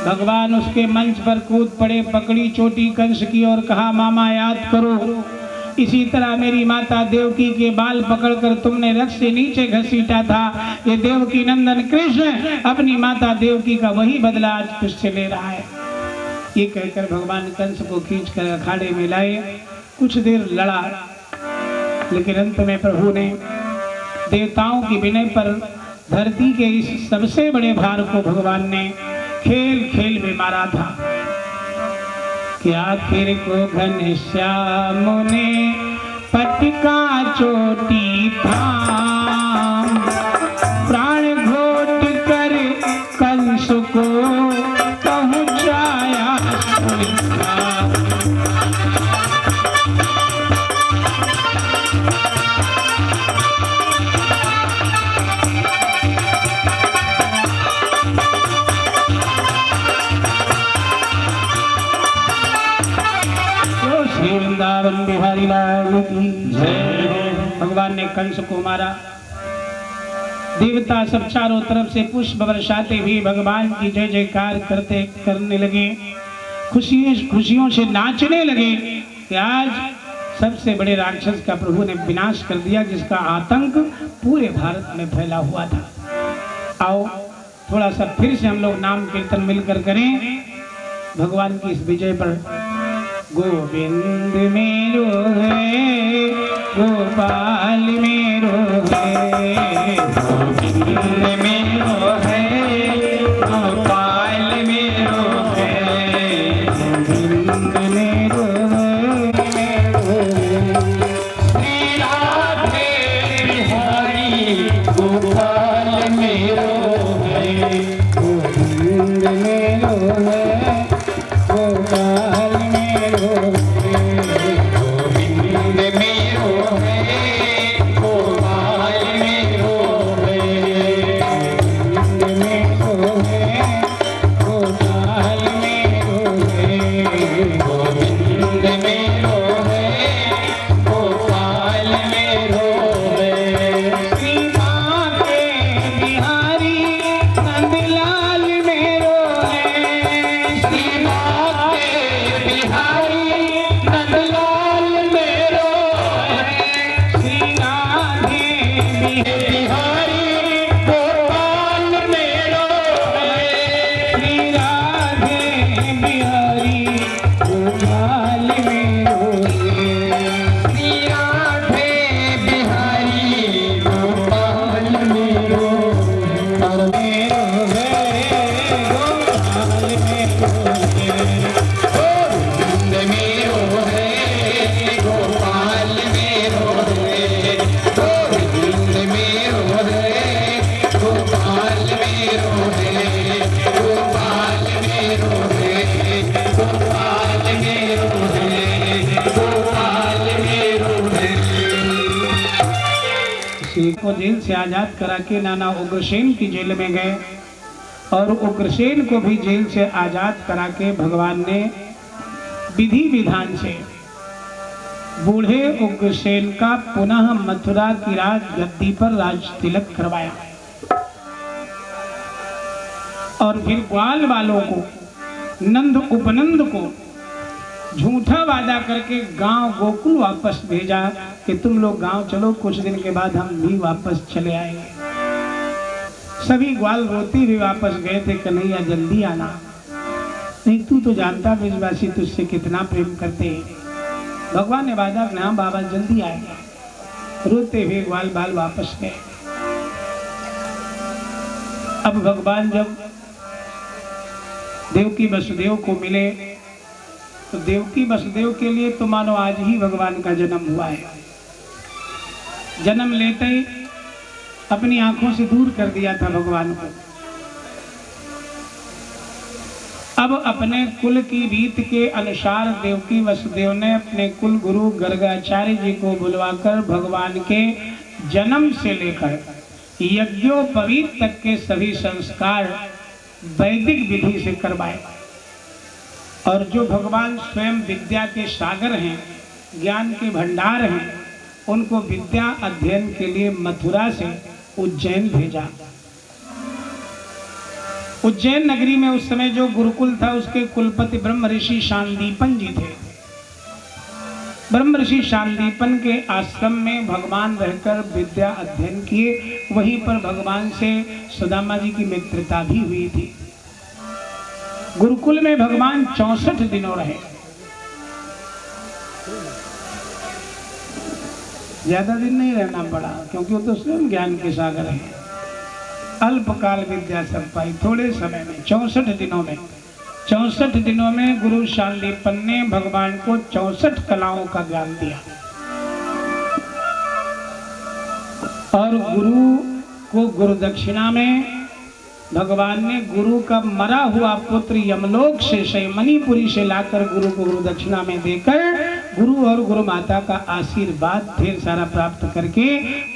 भगवान उसके मंच पर कूद पड़े, पकड़ी चोटी कंस की और कहा मामा याद करो, इसी तरह मेरी माता देवकी के बाल पकड़कर तुमने रथ से नीचे घसीटा था। ये देवकी नंदन कृष्ण अपनी माता देवकी का वही बदला आज तुझसे ले रहा है। ये कहकर भगवान कंस को खींचकर अखाड़े में लाए। कुछ देर लड़ा, लेकिन अंत में प्रभु ने देवताओं की विनय पर धरती के इस सबसे बड़े भार को भगवान ने खेल खेल में मारा था कि आखिर को घनश्याम ने पटका चोटी थाम, प्राण घोट कर कंस को पहुंचाया सुविधा। वृंदावन बिहारी लाल की जय। भगवान ने कंस को मारा। देवता सब चारों तरफ से पुष्प बरसाते हुए भगवान की जय जयकार करने लगे, खुशियों से नाचने लगे कि आज सबसे बड़े राक्षस का प्रभु ने विनाश कर दिया, जिसका आतंक पूरे भारत में फैला हुआ था। आओ थोड़ा सा फिर से हम लोग नाम कीर्तन मिलकर करें भगवान की इस विजय पर। गोविंद मेरो है, गोपाल मेरो है, गोविंद मेरो है, गोपाल मेरो है, गोविंद मेरो है, श्री राधे बिहारी गोपाल मेरो है, गोविंद मेरो है, गोपाल को जेल से आजाद करा के नाना उग्रसेन की जेल में गए और उग्रसेन को भी जेल से आजाद करा के भगवान ने विधि विधान से बूढ़े उग्रसेन का पुनः मथुरा की राज गद्दी पर राज तिलक करवाया और फिर ग्वाल वालों को नंद उपनंद को झूठा वादा करके गांव गोकुल वापस भेजा कि तुम लोग गांव चलो, कुछ दिन के बाद हम भी वापस चले आएंगे। सभी ग्वाल रोते हुए वापस गए थे, कन्हैया जल्दी आना, नहीं तू तो जानता ब्रजवासी तुझसे कितना प्रेम करते हैं। भगवान ने वादा किया हाँ बाबा जल्दी आएगा। रोते हुए ग्वाल बाल वापस गए। अब भगवान जब देवकी वसुदेव को मिले तो देवकी वसुदेव के लिए तो मानो आज ही भगवान का जन्म हुआ है। जन्म लेते ही अपनी आंखों से दूर कर दिया था भगवान को। अब अपने कुल की रीत के अनुसार देवकी वसुदेव ने अपने कुल गुरु गर्गाचार्य जी को बुलवाकर भगवान के जन्म से लेकर यज्ञोपवीत तक के सभी संस्कार वैदिक विधि से करवाए। और जो भगवान स्वयं विद्या के सागर हैं, ज्ञान के भंडार हैं, उनको विद्या अध्ययन के लिए मथुरा से उज्जैन भेजा। उज्जैन नगरी में उस समय जो गुरुकुल था उसके कुलपति ब्रह्म ऋषि शांतिपन जी थे। ब्रह्म ऋषि शांतिपन के आश्रम में भगवान रहकर विद्या अध्ययन किए। वहीं पर भगवान से सुदामा जी की मित्रता भी हुई थी। गुरुकुल में भगवान 64 दिनों रहे। ज्यादा दिन नहीं रहना पड़ा, क्योंकि वो तो स्वयं ज्ञान के सागर है। अल्पकाल विद्या सब पाई, थोड़े समय में 64 दिनों में 64 दिनों में गुरु शांतिपन ने भगवान को 64 कलाओं का ज्ञान दिया। और गुरु को गुरु दक्षिणा में भगवान ने गुरु का मरा हुआ पुत्र यमलोक से मणिपुरी से लाकर गुरु को गुरु दक्षिणा में देकर गुरु और गुरु माता का आशीर्वाद ढेर सारा प्राप्त करके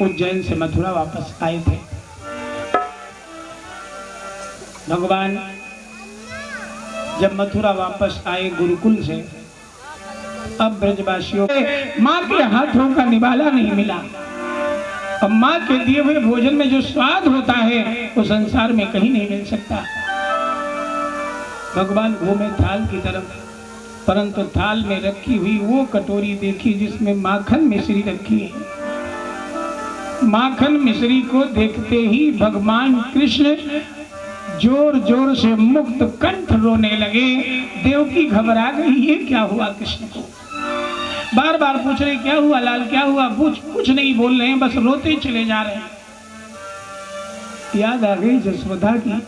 उज्जैन से मथुरा वापस आए थे। भगवान जब मथुरा वापस आए गुरुकुल से, अब ब्रजवासियों को माँ के हाथों का निवाला नहीं मिला। अब माँ के दिए हुए भोजन में जो स्वाद होता है वो संसार में कहीं नहीं मिल सकता। भगवान घूमे थाल की तरफ, परंतु थाल में रखी हुई वो कटोरी देखी जिसमें माखन मिश्री रखी है। माखन मिश्री को देखते ही भगवान कृष्ण जोर जोर से मुक्त कंठ रोने लगे। देवकी घबरा गई, ये क्या हुआ कृष्ण को? बार बार पूछ रहे क्या हुआ लाल, क्या हुआ? कुछ नहीं बोल रहे हैं, बस रोते चले जा रहे हैं। याद आ गई जसोदा की।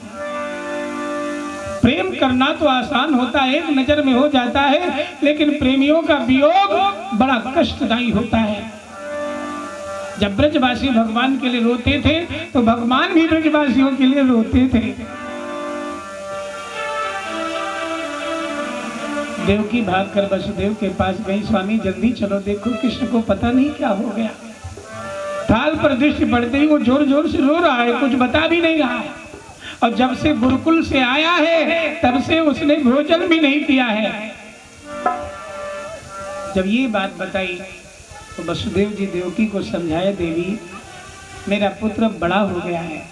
प्रेम करना तो आसान होता है, एक नजर में हो जाता है, लेकिन प्रेमियों का वियोग बड़ा कष्टदायी होता है। जब ब्रजवासी भगवान के लिए रोते थे तो भगवान भी ब्रजवासियों के लिए रोते थे। देवकी भागकर वसुदेव के पास गई, स्वामी जल्दी चलो, देखो कृष्ण को पता नहीं क्या हो गया। थाल पर दृष्टि पड़ते ही वो जोर जोर से रो रहा है, कुछ बता भी नहीं रहा है। और जब से गुरुकुल से आया है तब से उसने भोजन भी नहीं किया है। जब ये बात बताई तो वसुदेव जी देवकी को समझाए, देवी मेरा पुत्र बड़ा हो गया है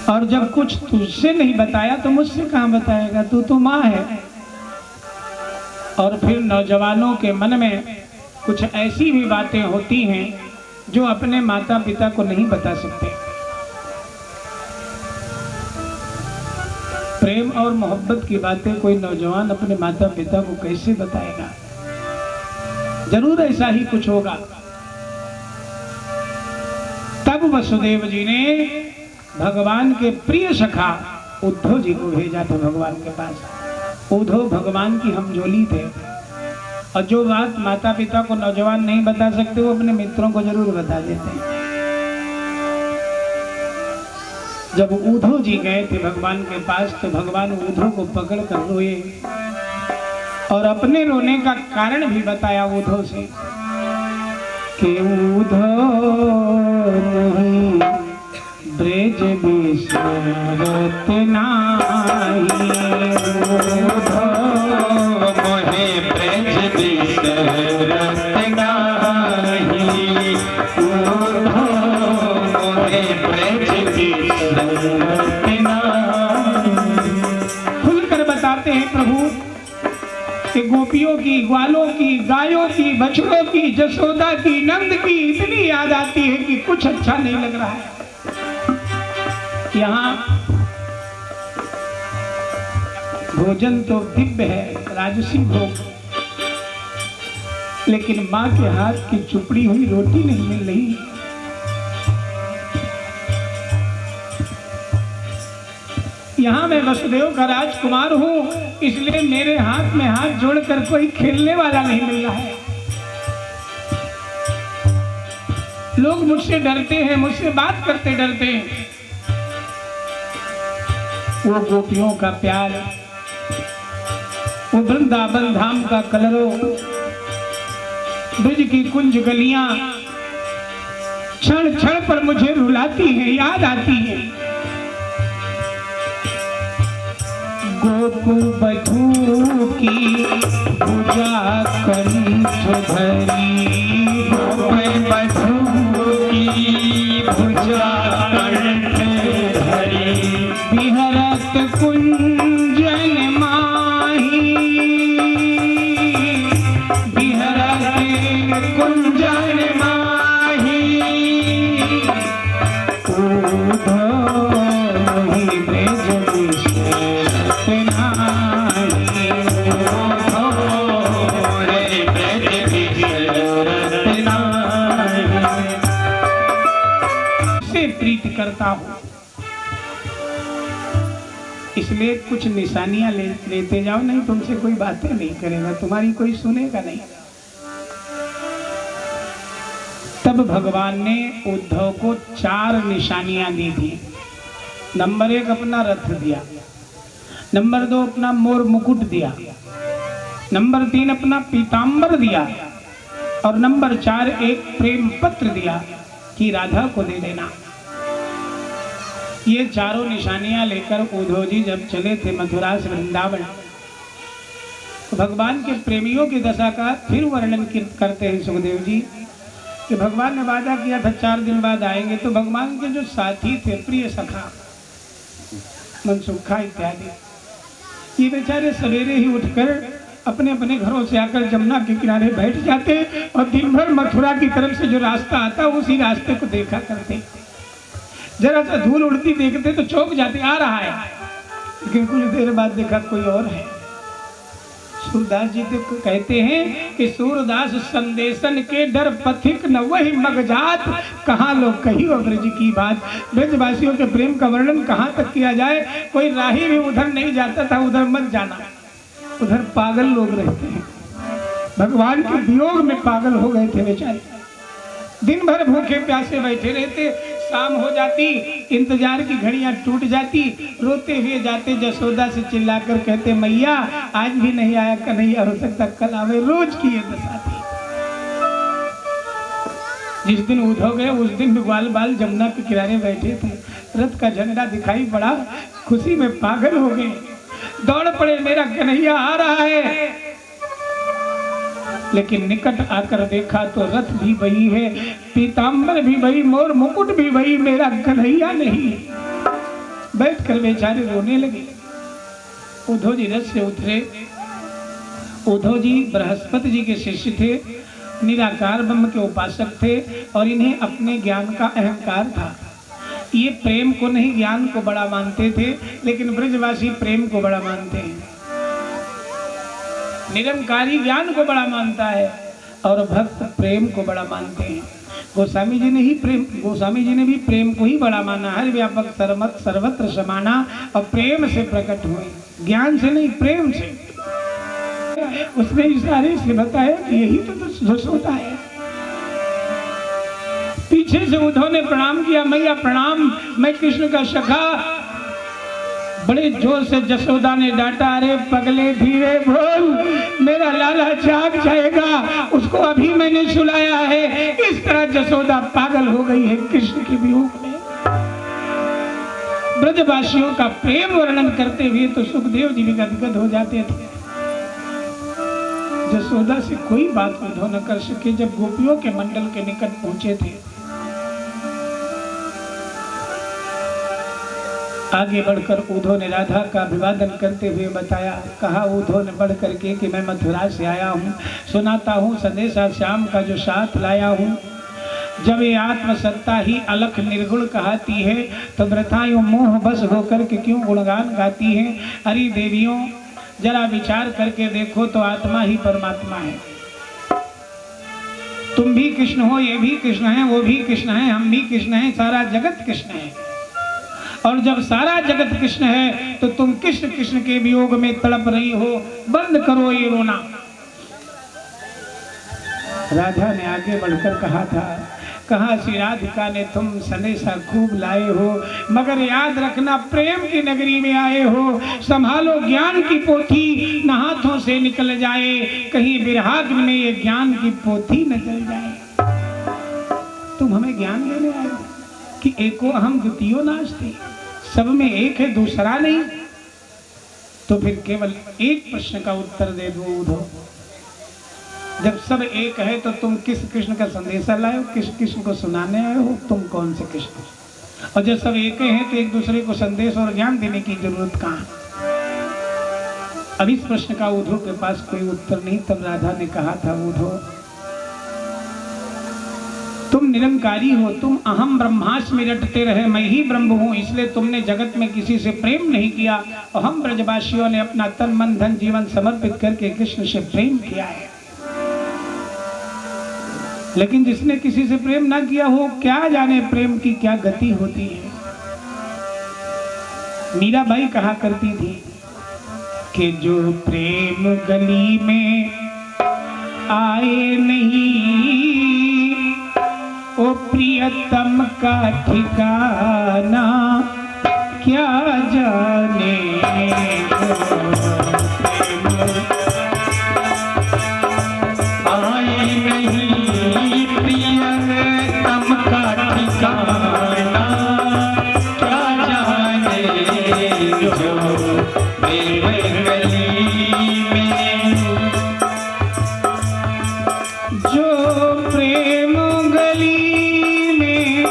और जब कुछ तुझसे नहीं बताया तो मुझसे कहां बताएगा, तू तो माँ है। और फिर नौजवानों के मन में कुछ ऐसी भी बातें होती हैं जो अपने माता पिता को नहीं बता सकते। प्रेम और मोहब्बत की बातें कोई नौजवान अपने माता पिता को कैसे बताएगा? जरूर ऐसा ही कुछ होगा। तब वसुदेव जी ने भगवान के प्रिय सखा उद्धव जी को भेजा था भगवान के पास। उद्धव भगवान की हमजोली थे और जो बात माता पिता को नौजवान नहीं बता सकते वो अपने मित्रों को जरूर बता देते हैं। जब उद्धव जी गए थे भगवान के पास तो भगवान उद्धव को पकड़ कर रोए और अपने रोने का कारण भी बताया उद्धव से कि उद्धव ब्रज बिसरत नाही, मोहे ब्रज बिसरत नाही, मोहे ब्रज बिसरत नाही। खुलकर बताते हैं प्रभु कि गोपियों की, ग्वालों की, गायों की, बछड़ों की, जसोदा की, नंद की इतनी याद आती है कि कुछ अच्छा नहीं लग रहा है। यहाँ भोजन तो दिव्य है, राजसी भोग, लेकिन माँ के हाथ की चुपड़ी हुई रोटी नहीं मिल रही। यहाँ मैं वसुदेव का राजकुमार हूँ, इसलिए मेरे हाथ में हाथ जोड़कर कोई खेलने वाला नहीं मिल रहा है। लोग मुझसे डरते हैं, मुझसे बात करते डरते हैं। वो गोपियों का प्यार, वो वृंदावन धाम का कलरव, ब्रज की कुंज गलियां क्षण क्षण पर मुझे रुलाती हैं, याद आती हैं। गोपु बधू की भुजा कंठ धरी, गोपु बधू की भुजा कंठ धरी, इसलिए कुछ निशानियां लेते जाओ, नहीं तुमसे कोई बातें नहीं करेगा, तुम्हारी कोई सुनेगा नहीं। तब भगवान ने उद्धव को 4 निशानियां दी थी। नंबर 1 अपना रथ दिया, नंबर 2 अपना मोर मुकुट दिया, नंबर 3 अपना पीतांबर दिया, और नंबर 4 एक प्रेम पत्र दिया कि राधा को दे देना। ये चारों निशानियां लेकर उद्धव जी जब चले थे मथुरा से वृंदावन, तो भगवान के प्रेमियों की दशा का फिर वर्णन करते हैं सुखदेव जी कि भगवान ने वादा किया था 4 दिन बाद आएंगे। तो भगवान के जो साथी थे, प्रिय सखा, मनसुखा इत्यादि, ये बेचारे सवेरे ही उठकर अपने अपने घरों से आकर जमुना के किनारे बैठ जाते और दिन भर मथुरा की तरफ से जो रास्ता आता उसी रास्ते को देखा करते। जरा सा धूल उड़ती देखते तो चौंक जाते, आ रहा है, लेकिन कुछ देर बाद देखा कोई और है। सूरदास जी तो कहते हैं कि सूरदास संदेशन के डर पथिक न वही मगजात, कहाँ लोग कही हो ब्रज की बात। ब्रजवासियों के प्रेम का वर्णन कहाँ तक किया जाए, कोई राही भी उधर नहीं जाता था, उधर मत जाना, उधर पागल लोग रहते हैं। भगवान के वियोग में पागल हो गए थे बेचारे, दिन भर भूखे प्यासे बैठे रहते, शाम हो जाती, इंतजार की घड़ियां टूट जाती, रोते हुए जाते, जसोदा से चिल्लाकर कहते मैया आज भी नहीं आया कन्हैया, हो सकता कल आवे। रोज की ये दशा थी। जिस दिन उद्धव गए उस दिन ग्वाल बाल जमुना के किनारे बैठे थे, रथ का झंडा दिखाई पड़ा, खुशी में पागल हो गए, दौड़ पड़े, मेरा कन्हैया आ रहा है। लेकिन निकट आकर देखा तो रथ भी वही है, पीतांबर भी वही, मोर मुकुट भी वही, मेरा कन्हैया नहीं। बैठकर बेचारे रोने लगे। उद्धव जी रथ से उतरे। उद्धव जी बृहस्पति जी के शिष्य थे, निराकार ब्रह्म के उपासक थे, और इन्हें अपने ज्ञान का अहंकार था। ये प्रेम को नहीं ज्ञान को बड़ा मानते थे, लेकिन ब्रजवासी प्रेम को बड़ा मानते हैं। निरंकारी ज्ञान को बड़ा मानता है और भक्त प्रेम को बड़ा मानते हैं। गोस्वामी जी ने भी प्रेम को ही बड़ा माना। हर व्यापक सर्वत सर्वत्र समाना, और प्रेम से प्रकट हुए, ज्ञान से नहीं, प्रेम से। उसने इशारे से बताया कि यही तो सोता है। पीछे से उद्धव ने प्रणाम किया, मैया प्रणाम, मैं कृष्ण का सखा। बड़े जोर से जसोदा ने डांटा, अरे पगले धीरे बोल, मेरा लाला जाग जाएगा, उसको अभी मैंने सुलाया है। इस तरह जसोदा पागल हो गई है कृष्ण के वियोग में। ब्रजवासियों का प्रेम वर्णन करते हुए तो सुखदेव जी भी गदगद हो जाते थे। जसोदा से कोई बात उद्धव न कर सके। जब गोपियों के मंडल के निकट पहुंचे थे, आगे बढ़कर उद्धव ने राधा का अभिवादन करते हुए बताया, कहा उद्धव ने बढ़ करके कि मैं मथुरा से आया हूँ, सुनाता हूँ संदेशा श्याम का जो साथ लाया हूँ। जब ये आत्मसत्ता ही अलख निर्गुण कहती है, तो व्रताएं मोह बस होकर के क्यों गुणगान गाती हैं। अरे देवियों, जरा विचार करके देखो तो आत्मा ही परमात्मा है। तुम भी कृष्ण हो, ये भी कृष्ण है, वो भी कृष्ण है, हम भी कृष्ण हैं, सारा जगत कृष्ण है। और जब सारा जगत कृष्ण है तो तुम कृष्ण कृष्ण के वियोग में तड़प रही हो, बंद करो ये रोना। राधा ने आगे बढ़कर कहा था, कहा श्री राधिका ने तुम संदेशा खूब लाए हो, मगर याद रखना प्रेम की नगरी में आए हो, संभालो ज्ञान की पोथी न हाथों से निकल जाए, कहीं विरहाग्नि में ये ज्ञान की पोथी न जल जाए। तुम हमें ज्ञान देने आए हो कि एको अहम द्वितीयो नास्ति, सब में एक है दूसरा नहीं। तो फिर केवल एक प्रश्न का उत्तर दे दो उद्धव, जब सब एक है तो तुम किस कृष्ण का संदेशा लाए हो, किस कृष्ण को सुनाने आए हो, तुम कौन से कृष्ण? और जब सब एक हैं तो एक दूसरे को संदेश और ज्ञान देने की जरूरत कहाँ? अब इस प्रश्न का उद्धव के पास कोई उत्तर नहीं। तब राधा ने कहा था, उद्धव तुम निरंकारी हो, तुम अहम ब्रह्मास्मि में रटते रहे, मैं ही ब्रह्म हूँ, इसलिए तुमने जगत में किसी से प्रेम नहीं किया। और हम ब्रजवासियों ने अपना तन मन धन जीवन समर्पित करके कृष्ण से प्रेम किया है। लेकिन जिसने किसी से प्रेम ना किया हो, क्या जाने प्रेम की क्या गति होती है। मीराबाई कहा करती थी कि जो प्रेम गली में आए नहीं, ओ प्रियतम का ठिकाना क्या जाने। आए नहीं प्रियतम का ठिकाना क्या जाने, जो प्रेम गली में, जो प्रेम गली में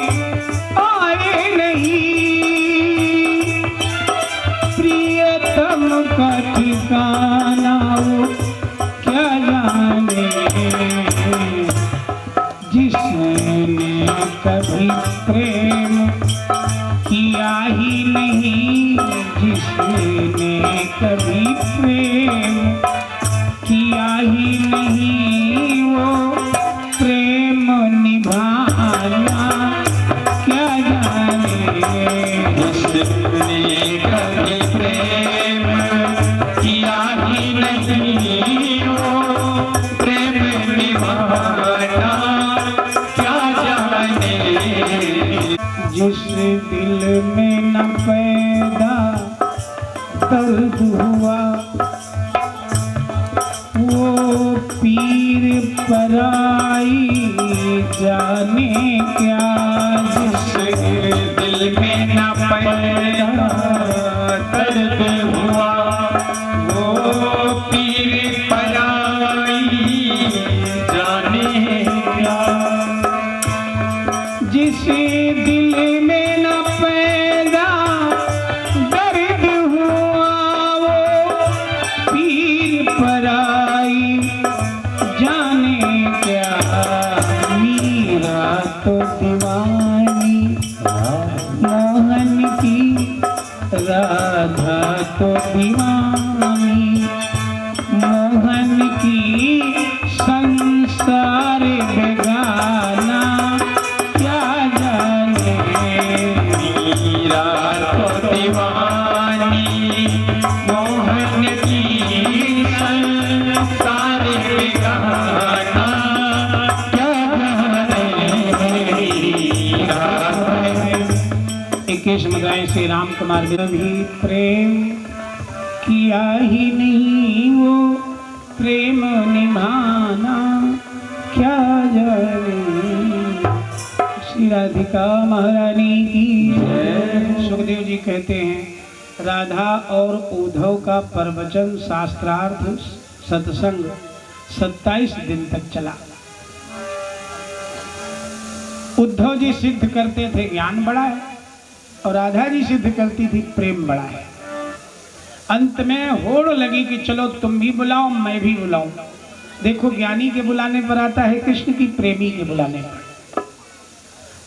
आए नहीं, प्रियतम का ठिकाना वो क्या जाने। जिसने कभी प्रेम किया ही नहीं, जिसने कभी प्रेम किया ही नहीं, वो प्रेम निभाना क्या जाने। जिसने कभी प्रेम किया ही नहीं, वो प्रेम निभाना क्या जाने। जिस दिल में न पैदा दर्द हुआ, वो पीर पराई जाने क्या। जिस दिल में न पैदा दर्द हुआ, वो पीर पराई जाने क्या। जिस दिल में न पैदा दर्द हुआ, वो पीर पराई जाने क्या। मीरा तो दीवानी मोहन की, राधा तो दीवानी मोहन की, संसार बेगाना क्या जाने। मीरा तो दीवानी मोहन की, संसार बेगाना क्या जाने। इक्कीस मदाएं से राम कुमार ने भी प्रेम किया ही नहीं, वो प्रेम निभाना क्या जाने। श्री राधिका महारानी की जय। सुखदेव जी कहते हैं राधा और उद्धव का प्रवचन शास्त्रार्थ सत्संग 27 दिन तक चला। उद्धव जी सिद्ध करते थे ज्ञान बड़ा है, और राधा जी सिद्ध करती थी प्रेम बड़ा है। अंत में होड़ लगी कि चलो तुम भी बुलाओ मैं भी बुलाऊं। देखो ज्ञानी के बुलाने पर आता है कृष्ण की, प्रेमी के बुलाने पर।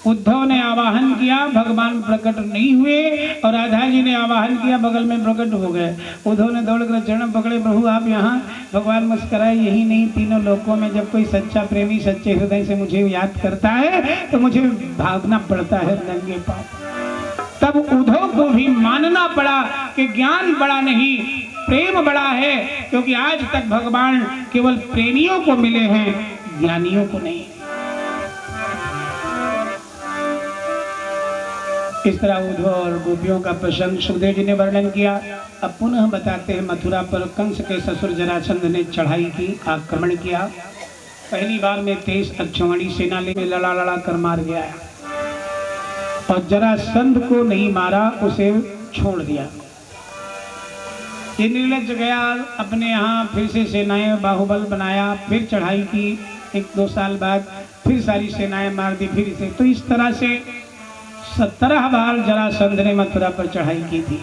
उद्धव ने आवाहन किया, भगवान प्रकट नहीं हुए, और राधा जी ने आवाहन किया, बगल में प्रकट हो गए। उद्धव ने दौड़कर चरण पकड़े, प्रभु आप यहाँ, भगवान मुस्कुराए, यही नहीं तीनों लोकों में जब कोई सच्चा प्रेमी सच्चे हृदय से मुझे याद करता है तो मुझे भागना पड़ता है नंगे पांव। तब उद्धव को भी मानना पड़ा कि ज्ञान बड़ा नहीं प्रेम बड़ा है, क्योंकि आज तक भगवान केवल प्रेमियों को मिले हैं, ज्ञानियों को नहीं। इस तरह उद्धव और गोपियों का प्रसंग सुखदेव जी ने वर्णन किया। अब पुनः बताते हैं मथुरा पर कंस के ससुर जरासंध ने चढ़ाई की, आक्रमण किया। पहली बार में 23 अक्षौहिणी सेना लेकर लड़ा कर मार गया, और जरासंध को नहीं मारा, उसे छोड़ दिया। ये निर्लज गया अपने यहाँ, फिर से सेनाएं बाहुबल बनाया, फिर चढ़ाई की। 1-2 साल बाद फिर सारी सेनाएं मार दी फिर से। तो इस तरह से 17 बार जरासंध ने मथुरा पर चढ़ाई की थी,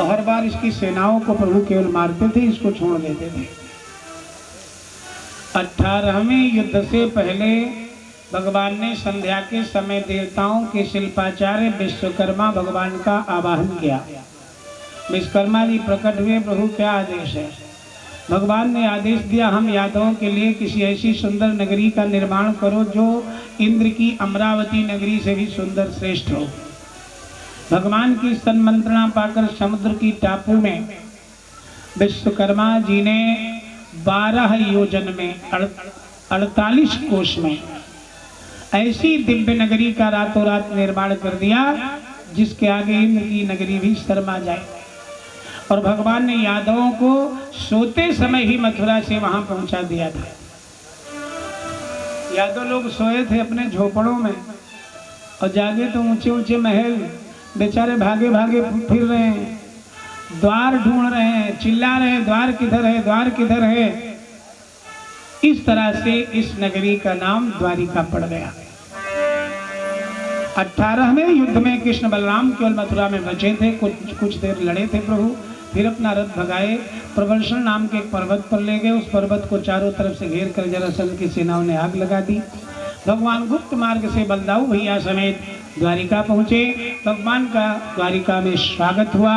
और हर बार इसकी सेनाओं को प्रभु केवल मारते थे, इसको छोड़ देते थे। 18वें युद्ध से पहले भगवान ने संध्या के समय देवताओं के शिल्पाचार्य विश्वकर्मा भगवान का आवाहन किया। विश्वकर्मा जी प्रकट हुए, प्रभु क्या आदेश है? भगवान ने आदेश दिया, हम यादवों के लिए किसी ऐसी सुंदर नगरी का निर्माण करो जो इंद्र की अमरावती नगरी से भी सुंदर श्रेष्ठ हो। भगवान की सन्मंत्रणा पाकर समुद्र की टापू में विश्वकर्मा जी ने 12 योजन में 48 कोष में ऐसी दिव्य नगरी का रातों रात निर्माण कर दिया जिसके आगे इंद्र की नगरी भी शर्मा जाए। और भगवान ने यादवों को सोते समय ही मथुरा से वहां पहुंचा दिया था। यादव लोग सोए थे अपने झोपड़ों में और जागे तो ऊंचे ऊंचे महल, बेचारे भागे भागे फिर रहे हैं, द्वार ढूंढ रहे हैं, चिल्ला रहे हैं द्वार किधर है, द्वार किधर है। इस तरह से इस नगरी का नाम द्वारिका पड़ गया। 18वें युद्ध में कृष्ण बलराम केवल मथुरा में बचे थे, कुछ देर लड़े थे प्रभु, फिर अपना रथ भगाए, प्रबलशन नाम के एक पर्वत पर ले गए। उस पर्वत को चारों तरफ से घेर कर जरासंध की सेनाओं ने आग लगा दी। भगवान गुप्त मार्ग से बलदाऊ भैया समेत द्वारिका पहुंचे। भगवान का द्वारिका में स्वागत हुआ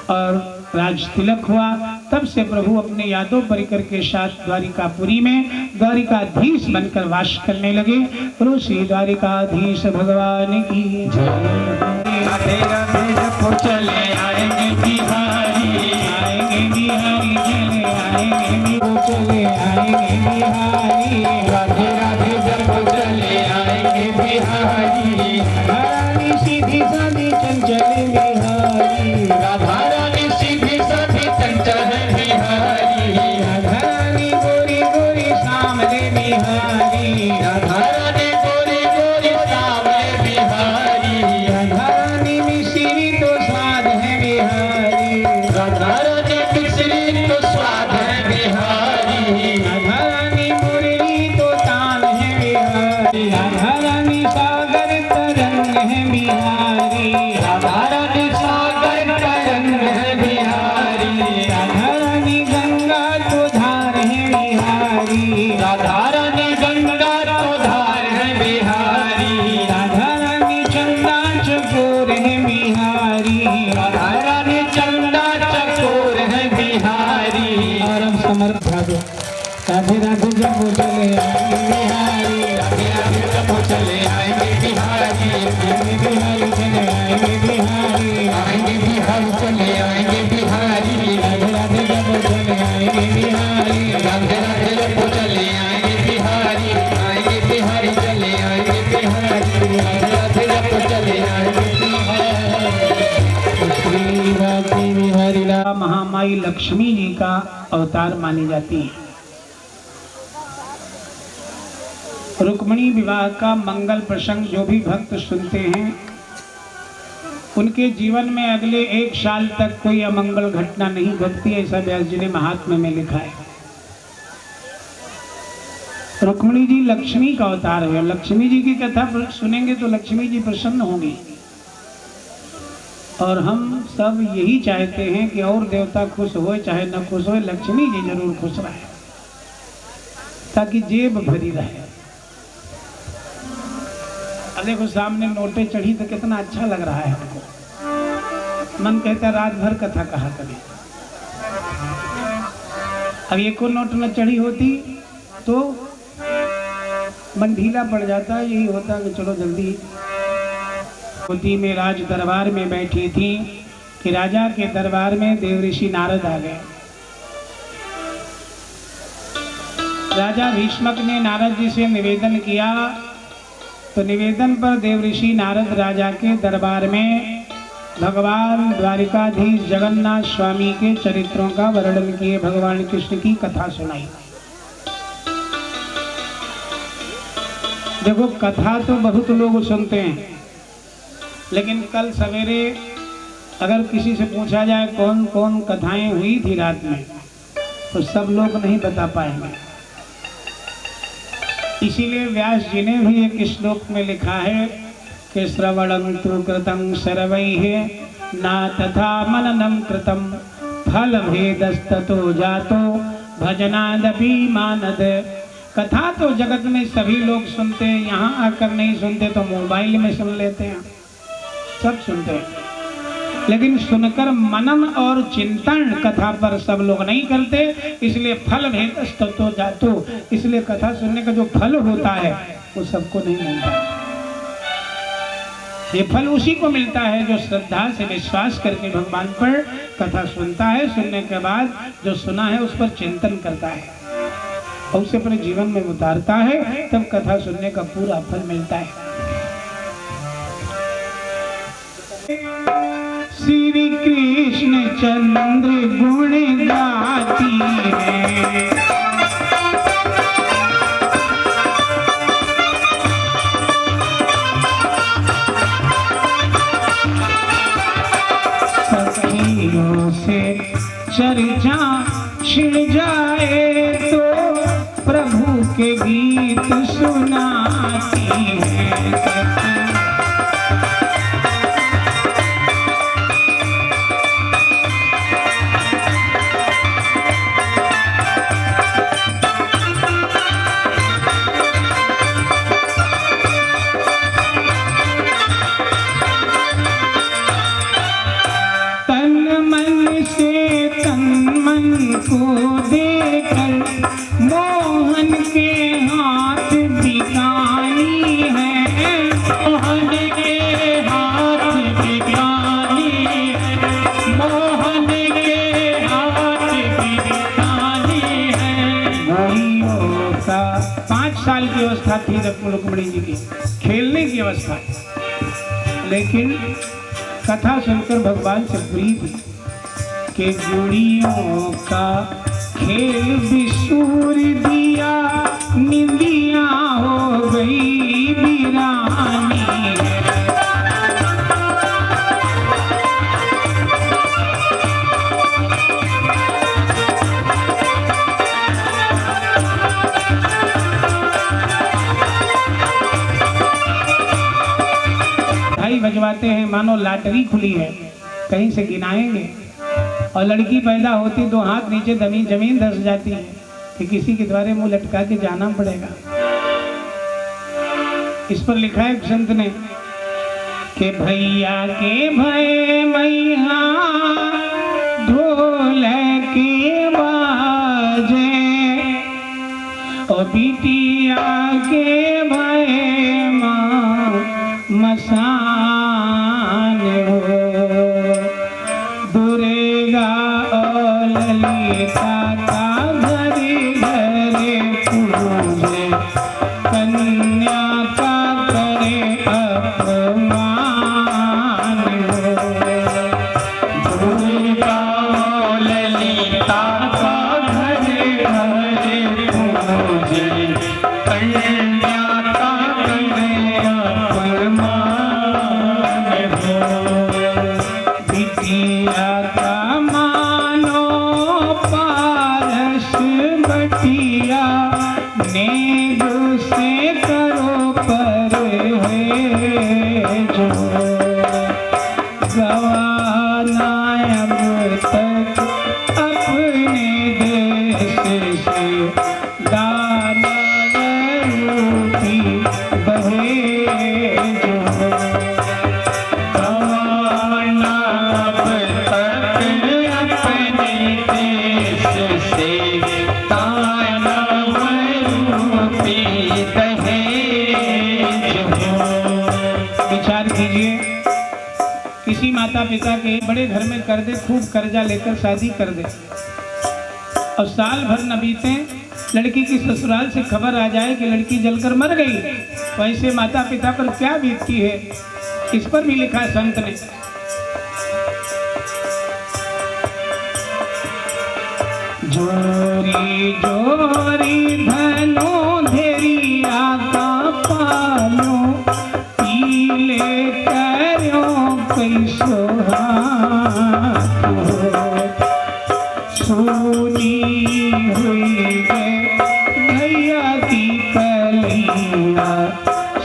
और राज तिलक हुआ। तब से प्रभु अपने यादव परिकर के साथ द्वारिकापुरी में द्वारिकाधीश बनकर वास करने लगे। प्रभु श्री द्वारिकाधीश भगवान की राधे राधे जपो चले आएंगे बिहारी, आएंगे बिहारी चले आएंगे बिहारी, राधे राधे जपो चले आएंगे बिहारी, रानी सीधी सादी चंचल बिहारी, राधा रानी सीधी साधी चंचल है बिहारी, राधा रानी गोरी गोरी सामने बिहारी, राधा रानी गोरी गोरी सामने बिहारी, राधा रानी मिश्री तो स्वाद है बिहारी, राधा रानी मिश्री तो स्वाद है बिहारी, राधा रानी मुरली तो तान है बिहारी, राधा रानी सागर तरंग है बिहारी, राधा रानी सागर का रंग है बिहारी, राधा रानी गंगा तो धार है बिहारी, राधा रानी गंगा तो धार है बिहारी, राधा रानी चंदा चकोर है बिहारी, राधा रानी चंदा चकोर है बिहारी, और हम समर्थ दो राधे राधे जब वो चले आएंगे बिहारी, राधे राधे जपो चले आएंगे बिहारी, आएंगे बिहारी चले आएंगे बिहारी, आएंगे बिहारी चले आएंगे बिहारी, राधे राधे जब वो चले आएंगे बिहारी, राधे राधे जपो चले आएंगे बिहारी, आएंगे बिहारी चले आएंगे बिहारी, राधे राधे जपो चले आएंगे बिहारी। श्री राधे बिहारी महामाई लक्ष्मी जी का अवतार मानी जाती है। रुक्मिणी विवाह का मंगल प्रसंग जो भी भक्त सुनते हैं उनके जीवन में अगले 1 साल तक कोई अमंगल घटना नहीं घटती, ऐसा व्यास जी ने महात्म्य में लिखा है। रुक्मिणी जी लक्ष्मी का अवतार है। लक्ष्मी जी की कथा सुनेंगे तो लक्ष्मी जी प्रसन्न होंगी और हम सब यही चाहते हैं कि और देवता खुश हो चाहे न खुश हो, लक्ष्मी जी जरूर खुश रहे ताकि जेब भरी रहे। अब देखो सामने नोटे चढ़ी तो कितना अच्छा लग रहा है हमको, मन कहता है रात भर कथा कहा करें। अब एक को नोट न चढ़ी होती तो मन ढीला पड़ जाता, यही होता कि चलो जल्दी। होती में राज दरबार में बैठी थी कि राजा के दरबार में देवऋषि नारद आ गए। राजा भीष्मक ने नारद जी से निवेदन किया तो निवेदन पर देवऋषि नारद राजा के दरबार में भगवान द्वारिकाधीश जगन्नाथ स्वामी के चरित्रों का वर्णन किए, भगवान कृष्ण की कथा सुनाई। देखो कथा तो बहुत लोग सुनते हैं, लेकिन कल सवेरे अगर किसी से पूछा जाए कौन कौन कथाएं हुई थी रात में तो सब लोग नहीं बता पाएंगे। इसीलिए व्यास जी ने भी एक श्लोक में लिखा है कि श्रवणं तु कृतं सर्वैः ना तथा मननं कृतं फल भेदस्ततो जातो भजनादपि मानद। कथा तो जगत में सभी लोग सुनते हैं, यहाँ आकर नहीं सुनते तो मोबाइल में सुन लेते हैं, सब सुनते हैं, लेकिन सुनकर मनन और चिंतन कथा पर सब लोग नहीं करते। इसलिए फल भेदस्ततो जातो, इसलिए कथा सुनने का जो फल होता है वो सबको नहीं मिलता। ये फल उसी को मिलता है जो श्रद्धा से विश्वास करके भगवान पर कथा सुनता है। सुनने के बाद जो सुना है उस पर चिंतन करता है और उसे अपने जीवन में उतारता है, तब कथा सुनने का पूरा फल मिलता है। श्री कृष्ण चंद्र गुण गाती है, सखियों से चर्चा छिड़ जाए तो प्रभु के गीत सुनाती है। को देकर मोहन के हाथ बिकानी है, मोहन के हाथ बिकानी है, मोहन के हाथ बिकानी है। गोरियों का 5 साल की अवस्था थी रुक्मिणी जी की, खेलने की अवस्था, लेकिन कथा सुनकर भगवान से पूरी थी के गुड़ियों का खेल बिसूर दिया, निंदिया हो गई वीरानी है। भाई बजवाते हैं मानो लॉटरी खुली है, कहीं से गिनाएंगे, और लड़की पैदा होती 2 हाथ नीचे जमीन धस जाती है कि किसी के द्वारे मुंह लटका के जाना पड़ेगा। इस पर लिखा है संत ने कि भैया के भय मैया ढोल के बाजे, और बिटिया के भय माँ मसान हो, दुर्गा और ललिता का घरे घरे पूजे, कन्या का करे अपमान हो, दुर्गा और ललिता का घरे घरे पूजे, कन्या का करे अपमान हो, बिटिया का मानो पारस बटिया, नेग से करो पर है जो, गवाना अब तक अपने देश से, दानव रूपी दहेज हो, गवाना अब तक अपने देश से, दानव रूपी दहेज हो। विचार कीजिए, किसी माता पिता के बड़े घर में कर दे, खूब कर्जा लेकर शादी कर दे, और साल भर न बीते, लड़की की ससुराल से खबर आ जाए कि लड़की जलकर मर गई, तो ऐसे माता पिता पर क्या बीतती है। इस पर भी लिखा संत ने, जोरी जोरी धनो धेरिया का पालो, पीले करो कैसो हाथ हो, सोनी हुई है भैया की कलिया,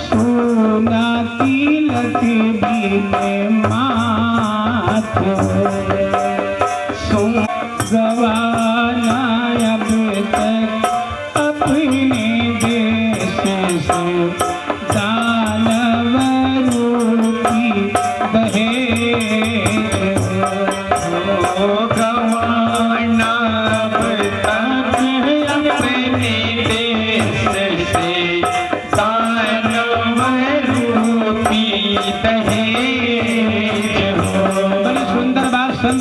सोना तिलक बिने माथ हो, गवाना अब तक अपने देश से, दानव रूपी दहेज हो, गवाना अब तक अपने देश से, दानव रूपी दहेज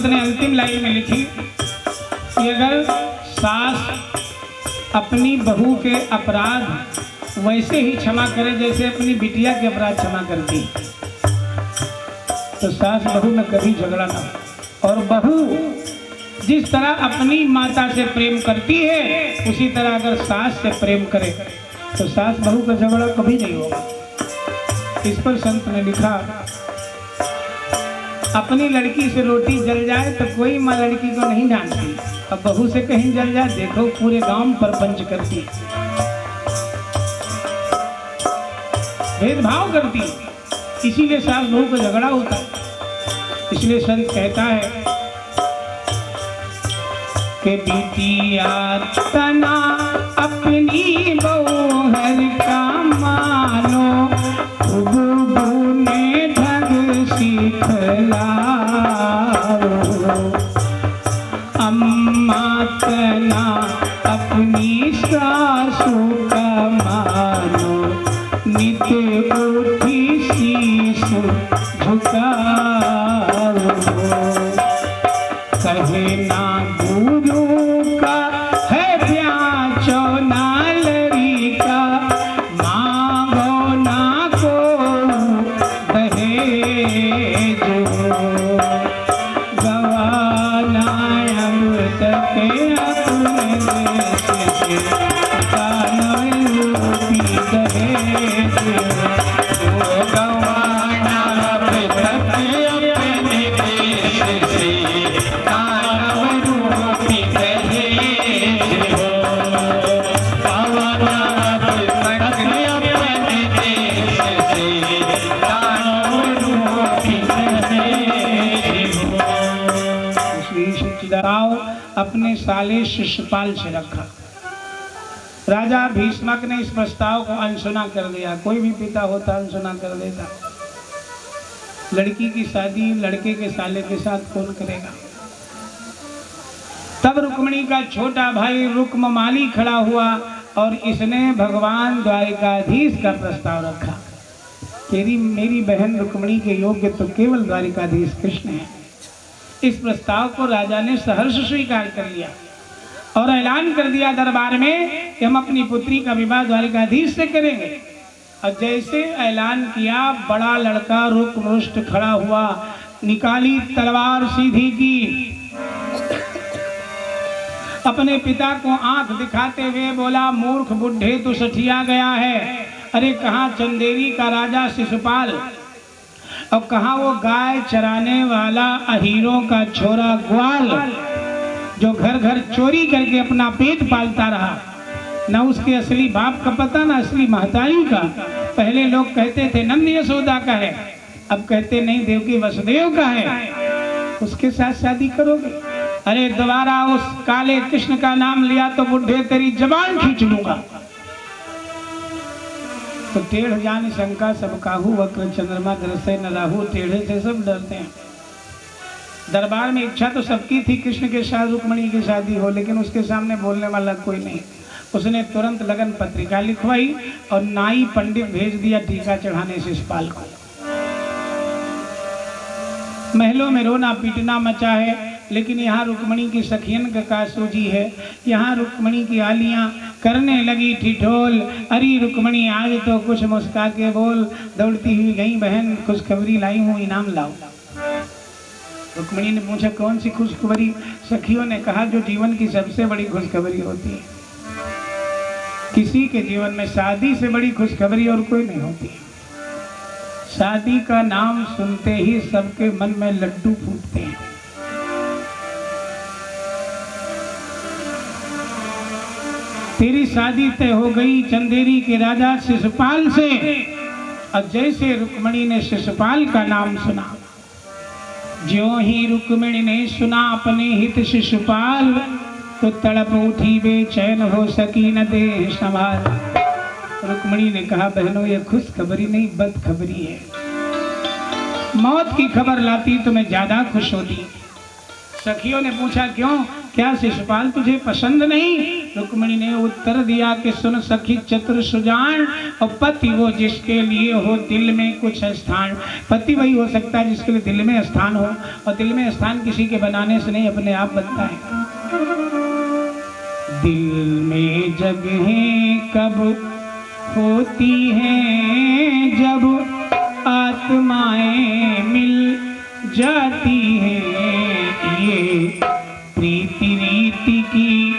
उसने अंतिम लाइन में लिखी कि अगर सास अपनी बहू के अपराध वैसे ही क्षमा करे जैसे अपनी बिटिया के अपराध क्षमा करती, तो सास बहू में कभी झगड़ा ना हो। और बहू जिस तरह अपनी माता से प्रेम करती है उसी तरह अगर सास से प्रेम करे तो सास बहू का झगड़ा कभी नहीं होगा। इस पर संत ने लिखा, अपनी लड़की से रोटी जल जाए तो कोई माँ लड़की को नहीं डांटती, अब बहू से कहीं जल जाए देखो पूरे गांव पर पंच करती, भेदभाव करती, इसीलिए सास बहू का झगड़ा होता है। इसलिए संत कहता है कि बिटिया तना अपनी बहूहर का मानो, खूब ने ढंग सिखलाओ, अम्मा तना अपनी सासू का मानो, नित उठी शीश झुकाओ, कहे ना गुरु का है प्याचो ना लड़का, मांगो ना को दहेज, गवाना अब तक अपने देश से, कानूनी दहेज, गवाना अब तक अपने देश से, कानूनी दहेज, गवाना अब तक अपने देश से, कानूनी दहेज। श्री सच्चिदानंद अपने साले शिशुपाल से रखा। राजा भीष्मक ने इस प्रस्ताव को अनसुना कर दिया। कोई भी पिता होता अनसुना कर देता। लड़की की शादी लड़के के साले के साथ कौन करेगा? तब रुक्मिणी का छोटा भाई रुक्ममाली खड़ा हुआ और इसने भगवान द्वारिकाधीश का प्रस्ताव रखा। मेरी बहन रुक्मिणी के योग्य तो केवल द्वारिकाधीश कृष्ण है। इस प्रस्ताव को राजा ने सहर्ष स्वीकार कर लिया और ऐलान कर दिया दरबार में कि हम अपनी पुत्री का विवाह द्वारिकाधीश से करेंगे। और जैसे ऐलान किया बड़ा लड़का रुष्ट खड़ा हुआ, निकाली तलवार सीधी की, अपने पिता को आंख दिखाते हुए बोला, मूर्ख बुढ़े तू सठिया गया है। अरे कहाँ चंदेरी का राजा शिशुपाल और कहाँ वो गाय चराने वाला अहीरों का छोरा ग्वाल जो घर घर चोरी करके अपना पेट पालता रहा, न उसके असली बाप का पता न असली महतारी का। पहले लोग कहते थे नंद यशोदा का है, अब कहते नहीं देवकी वसुदेव का है। उसके साथ शादी करोगे? अरे दोबारा उस काले कृष्ण का नाम लिया तो बुढ़े तेरी जबान खींच लूंगा। तो टेढ़ जान शंका सब काहू, वक्र चंद्रमा दरसे न राहु, टेढ़े से सब डरते हैं। दरबार में इच्छा तो सबकी थी कृष्ण के साथ रुक्मिणी की शादी हो, लेकिन उसके सामने बोलने वाला कोई नहीं। उसने तुरंत लगन पत्रिका लिखवाई और नाई पंडित भेज दिया टीका चढ़ाने शिशुपाल को। महलों में रोना पीटना मचा है, लेकिन यहाँ रुक्मिणी की सखियन का सूजी है। यहाँ रुक्मिणी की आलियाँ करने लगी ठिठोल, अरे रुक्मिणी आज तो कुछ मुस्का के बोल। दौड़ती हुई गई, बहन खुशखबरी लाई हूँ, इनाम लाओ। रुक्मिणी ने पूछा कौन सी खुशखबरी? सखियों ने कहा जो जीवन की सबसे बड़ी खुशखबरी होती है। किसी के जीवन में शादी से बड़ी खुशखबरी और कोई नहीं होती। शादी का नाम सुनते ही सबके मन में लड्डू फूटते हैं। तेरी शादी तय हो गई चंदेरी के राजा शिशुपाल से। और जैसे रुक्मिणी ने शिशुपाल का नाम सुना, ज्यों ही रुक्मिणी ने सुना अपने हित शिशुपाल, तो तड़प उठी बेचैन हो सकी न देह संभाल। रुक्मिणी ने कहा बहनों ये खुशखबरी नहीं बदखबरी है। मौत की खबर लाती तो मैं ज्यादा खुश होती। सखियों ने पूछा क्यों? क्या शिशुपाल तुझे पसंद नहीं? रुक्मिणी ने उत्तर दिया कि सुन सखी चतुर सुजान, और पति वो जिसके लिए हो दिल में कुछ स्थान। पति वही हो सकता है जिसके लिए दिल में स्थान हो, और दिल में स्थान किसी के बनाने से नहीं, अपने आप बनता है। दिल में जगहें कब होती हैं, जब आत्माएं मिल जाती हैं। ये प्रीति रीति की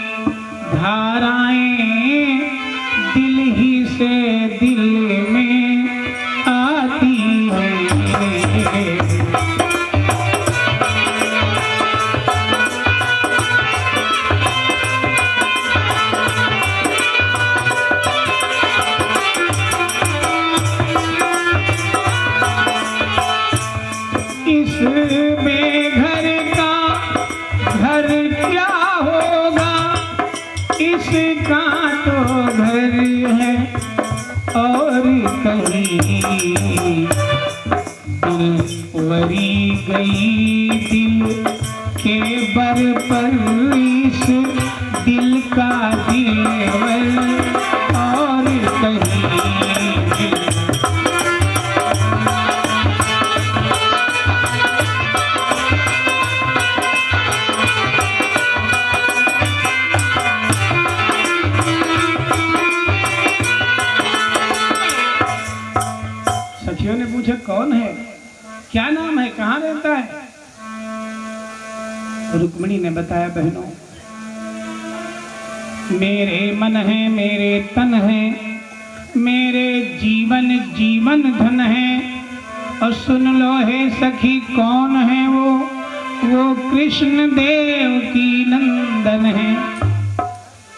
धाराएं दिल ही से दिल में आती हैं। इस बेघर का घर क्या होगा, इसका तो घर है और कहीं। दिलवरी गई दिल के बर पर, इस दिल का दिलवर और कहीं। सखियों ने पूछा कौन है, क्या नाम है, कहाँ रहता है? रुक्मिणी ने बताया बहनों, मेरे मन है, मेरे तन है, मेरे जीवन जीवन धन है। और सुन लो हे सखी कौन है वो कृष्ण देव की नंदन है।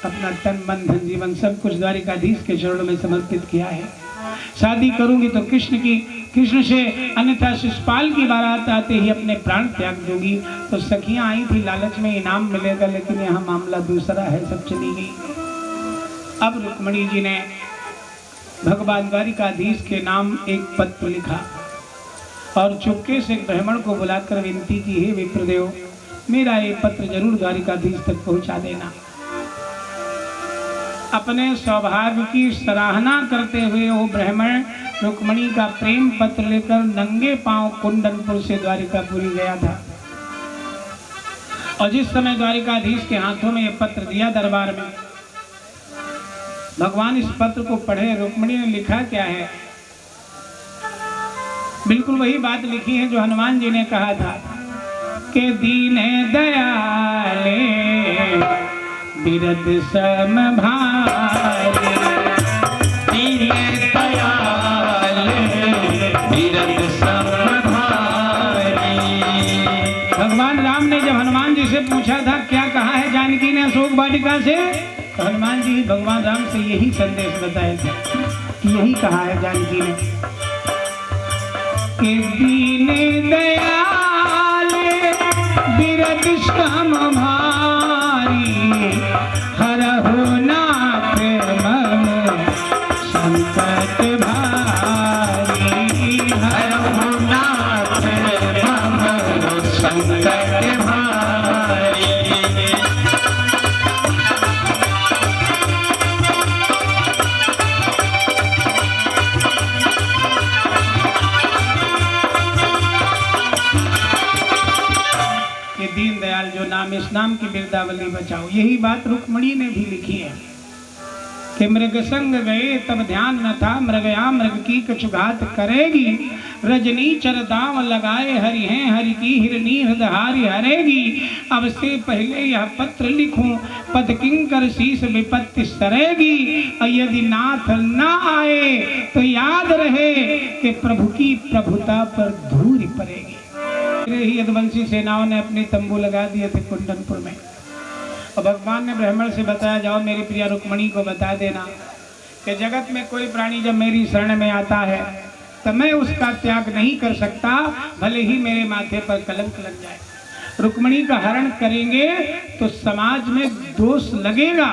अपना तन मन धन जीवन सब कुछ द्वारिकाधीश के चरणों में समर्पित किया है। शादी करूंगी तो कृष्ण से, अन्यथा शिषपाल की बारात आते ही अपने प्राण त्याग दूंगी। तो सखियां आई थी लालच में इनाम मिलेगा, लेकिन यहाँ मामला दूसरा है, सब चली गई। अब रुक्मिणी जी ने भगवान द्वारिकाधीश के नाम एक पत्र लिखा और चुपके से ब्राह्मण को बुलाकर विनती की, हे विप्रदेव, मेरा ये पत्र जरूर द्वारिकाधीश तक पहुंचा देना। अपने सौभाग्य की सराहना करते हुए वो ब्राह्मण रुक्मिणी का प्रेम पत्र लेकर नंगे पांव कुंडनपुर से द्वारिकापुरी गया था। और जिस समय द्वारिकाधीश के हाथों में यह पत्र दिया दरबार में, भगवान इस पत्र को पढ़े। रुक्मिणी ने लिखा क्या है? बिल्कुल वही बात लिखी है जो हनुमान जी ने कहा था कि दीन दयाले बिरद सम भारे, दीन दयाले बिरद सम भारे। भगवान राम ने जब हनुमान जी से पूछा था क्या कहा है जानकी ने अशोक वाटिका से, तो हनुमान जी भगवान राम से यही संदेश बताया था कि यही कहा है जानकी ने कि दीन दयाले बिरद सम भारी, हरहु नाथ मम संकट भारी, हरहु नाथ मम संकट भारी। दीनदयाल जो नाम, इस नाम की बिरदावली बचाओ। यही बात रुक्मिणी ने भी लिखी है कि मृग संग गए तब ध्यान न था, मृगया मृग की कछु घात करेगी, रजनी चर दाव लगाए हरि हैं, हरि की हिरनी हृदहारी हरेगी। अब से पहले यह पत्र लिखूं, पद किंकर शीस विपत्ति सरेगी, और यदि नाथ न आए तो याद रहे कि प्रभु की प्रभुता पर धूल पड़ेगी। ही यदुवंशी सेनाओं ने अपने तंबू लगा दिए थे कुंडनपुर में, और भगवान ने ब्राह्मण से बताया, जाओ मेरी प्रिया रुक्मिणी को बता देना कि जगत में कोई प्राणी जब मेरी शरण में आता है तो मैं उसका त्याग नहीं कर सकता, भले ही मेरे माथे पर कलंक लग जाए। रुक्मिणी का हरण करेंगे तो समाज में दोष लगेगा,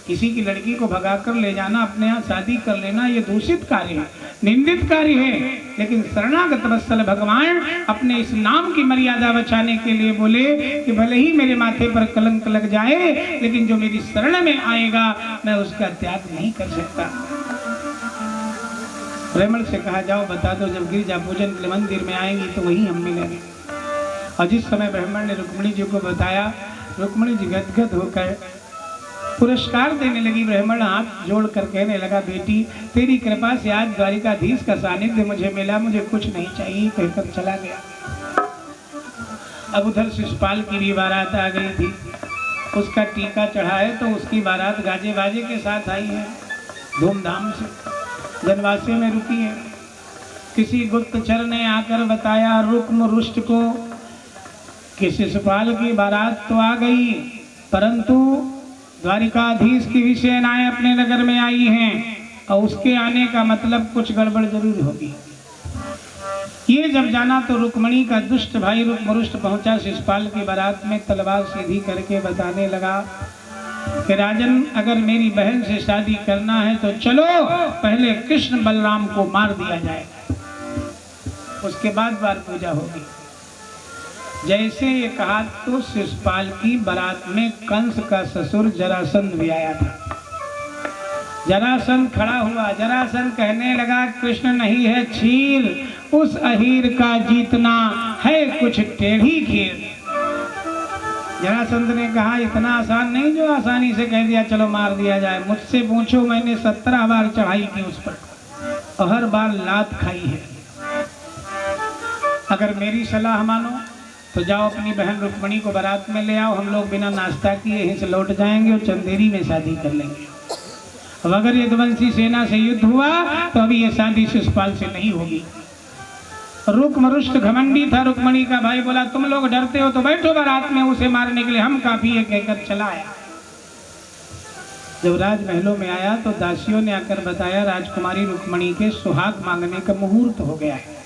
किसी की लड़की को भगाकर ले जाना, अपने यहाँ शादी कर लेना, ये दूषित कार्य है, निंदित कार्य है। लेकिन शरणागत वत्सल भगवान अपने इस नाम की मर्यादा बचाने के लिए बोले कि भले ही मेरे माथे पर कलंक लग जाए, लेकिन जो मेरी शरण में आएगा मैं उसका त्याग नहीं कर सकता। ब्राह्मण से कहा, जाओ बता दो, जब गिरिजा पूजन के लिए मंदिर में आएंगी तो वहीं हम मिलेंगे। और जिस समय ब्राह्मण ने रुक्मिणी जी को बताया, रुक्मिणी जी गदगद होकर पुरस्कार देने लगी। ब्राह्मण हाथ जोड़कर कहने लगा, बेटी तेरी कृपा से आज द्वारिकाधीश का सानिध्य मुझे मिला, मुझे कुछ नहीं चाहिए, कहकर चला गया। अब उधर शिशुपाल की भी बारात आ गई थी, उसका टीका चढ़ा है तो उसकी बारात गाजे बाजे के साथ आई है, धूमधाम से जनवासी में रुकी है। किसी गुप्तचर ने आकर बताया रुक्म रुष्ट को कि शिशुपाल की बारात तो आ गई, परंतु द्वारिकाधीश की भी सेनाएं अपने नगर में आई हैं और उसके आने का मतलब कुछ गड़बड़ जरूर होगी। ये जब जाना तो रुक्मिणी का दुष्ट भाई रुक्मरुष्ट पहुंचा शिशुपाल की बारात में, तलवार सीधी करके बताने लगा कि राजन, अगर मेरी बहन से शादी करना है तो चलो पहले कृष्ण बलराम को मार दिया जाए, उसके बाद बार पूजा होगी। जैसे ये कहा तो शिशुपाल की बारात में कंस का ससुर जरासंध भी आया था। जरासंध खड़ा हुआ, जरासंध कहने लगा कृष्ण नहीं है क्षीर, उस अहीर का जीतना है कुछ टेढ़ी खीर। जरासंध ने कहा इतना आसान नहीं जो आसानी से कह दिया चलो मार दिया जाए, मुझसे पूछो, मैंने 17 बार चढ़ाई की उस पर और हर बार लात खाई है। अगर मेरी सलाह मानो तो जाओ अपनी बहन रुक्मिणी को बारात में ले आओ, हम लोग बिना नाश्ता किए यहीं से लौट जाएंगे और चंदेरी में शादी कर लेंगे। अब अगर यदुवंशी सेना से युद्ध हुआ तो अभी ये शादी शिशुपाल से नहीं होगी। रुक्मरुष्ट घमंडी था, रुक्मिणी का भाई, बोला तुम लोग डरते हो तो बैठो बारात में, उसे मारने के लिए हम काफी है, कहकर चला आया। जब राजमहलों में आया तो दासियों ने आकर बताया राजकुमारी रुक्मिणी के सुहाग मांगने का मुहूर्त हो गया है।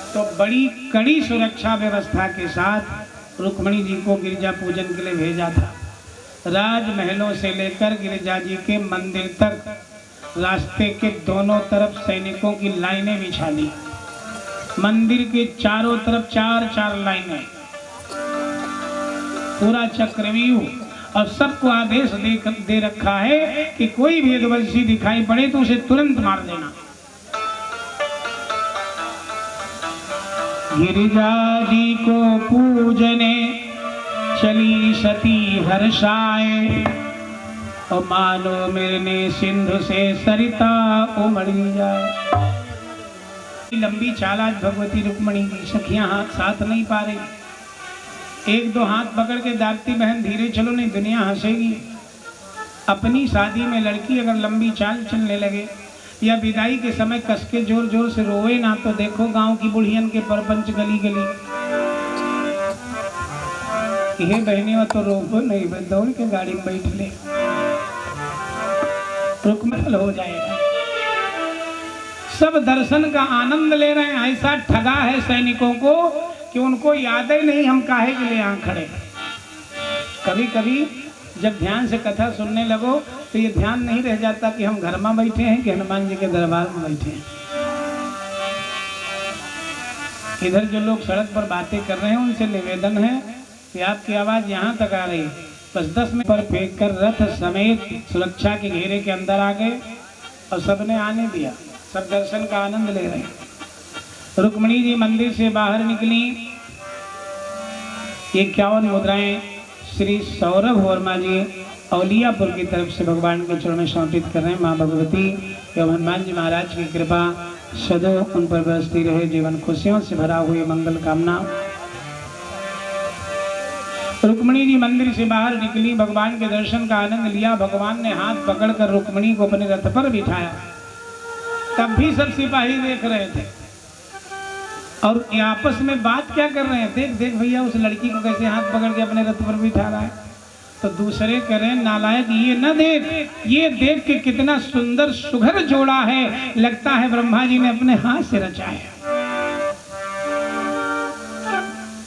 तो बड़ी कड़ी सुरक्षा व्यवस्था के साथ रुक्मिणी जी को गिरिजा पूजन के लिए भेजा था। राजमहलों से लेकर गिरिजा जी के मंदिर तक रास्ते के दोनों तरफ सैनिकों की लाइनें बिछा दी। मंदिर के चारों तरफ 4-4 लाइनें, पूरा चक्रव्यूह, और सबको आदेश दे रखा है कि कोई भी यदुवंशी दिखाई पड़े तो उसे तुरंत मार देना। गिरिजा जी को पूजने चली सती हर्षाए, और मानो मेरने सिंधु से सरिता उमड़ी जाए। लंबी चाल आज भगवती रुक्मिणी की, सखियां हाथ साथ नहीं पा रही। 1-2 हाथ पकड़ के दागती बहन धीरे चलो नहीं दुनिया हंसेगी। अपनी शादी में लड़की अगर लंबी चाल चलने लगे या विदाई के समय कस के जोर जोर से रोए ना तो देखो गांव की बुढ़ियन के परपंच गली गली, ये बहनियों तो रोको नहीं, दौड़ के गाड़ी में बैठ ले, रुकमल हो जाएगा। सब दर्शन का आनंद ले रहे हैं। ऐसा ठगा है सैनिकों को कि उनको याद ही नहीं हम काहे के लिए यहाँ खड़े। कभी कभी जब ध्यान से कथा सुनने लगो तो ये ध्यान नहीं रह जाता कि हम घर में बैठे हैं कि हनुमान जी के दरबार में बैठे हैं। इधर जो लोग सड़क पर बातें कर रहे हैं उनसे निवेदन है कि आपकी आवाज यहाँ तक आ रही, बस 10 मिनट पर फेंक कर रथ समेत सुरक्षा के घेरे के अंदर आ गए और सबने आने दिया। सब दर्शन का आनंद ले रहे हैं। रुक्मिणी जी मंदिर से बाहर निकली। 51 मुद्राएं श्री सौरभ वर्मा जी औलियापुर की तरफ से भगवान के चरणों में समर्पित कर रहे हैं। माँ भगवती एवं हनुमान जी महाराज की कृपा सदैव उन पर बरसती रहे। जीवन खुशियों से भरा हुए मंगल कामना। रुक्मिणी जी मंदिर से बाहर निकली, भगवान के दर्शन का आनंद लिया। भगवान ने हाथ पकड़कर रुक्मिणी को अपने रथ पर बिठाया। तब भी सब सिपाही देख रहे थे और ये आपस में बात क्या कर रहे हैं, देख देख भैया उस लड़की को कैसे हाथ पकड़ के अपने रथ पर बिठा रहा है। तो दूसरे कह रहे हैं नालायक, ये न देख, ये देख के कितना सुंदर सुघर जोड़ा है, लगता है ब्रह्मा जी ने अपने हाथ से रचा है।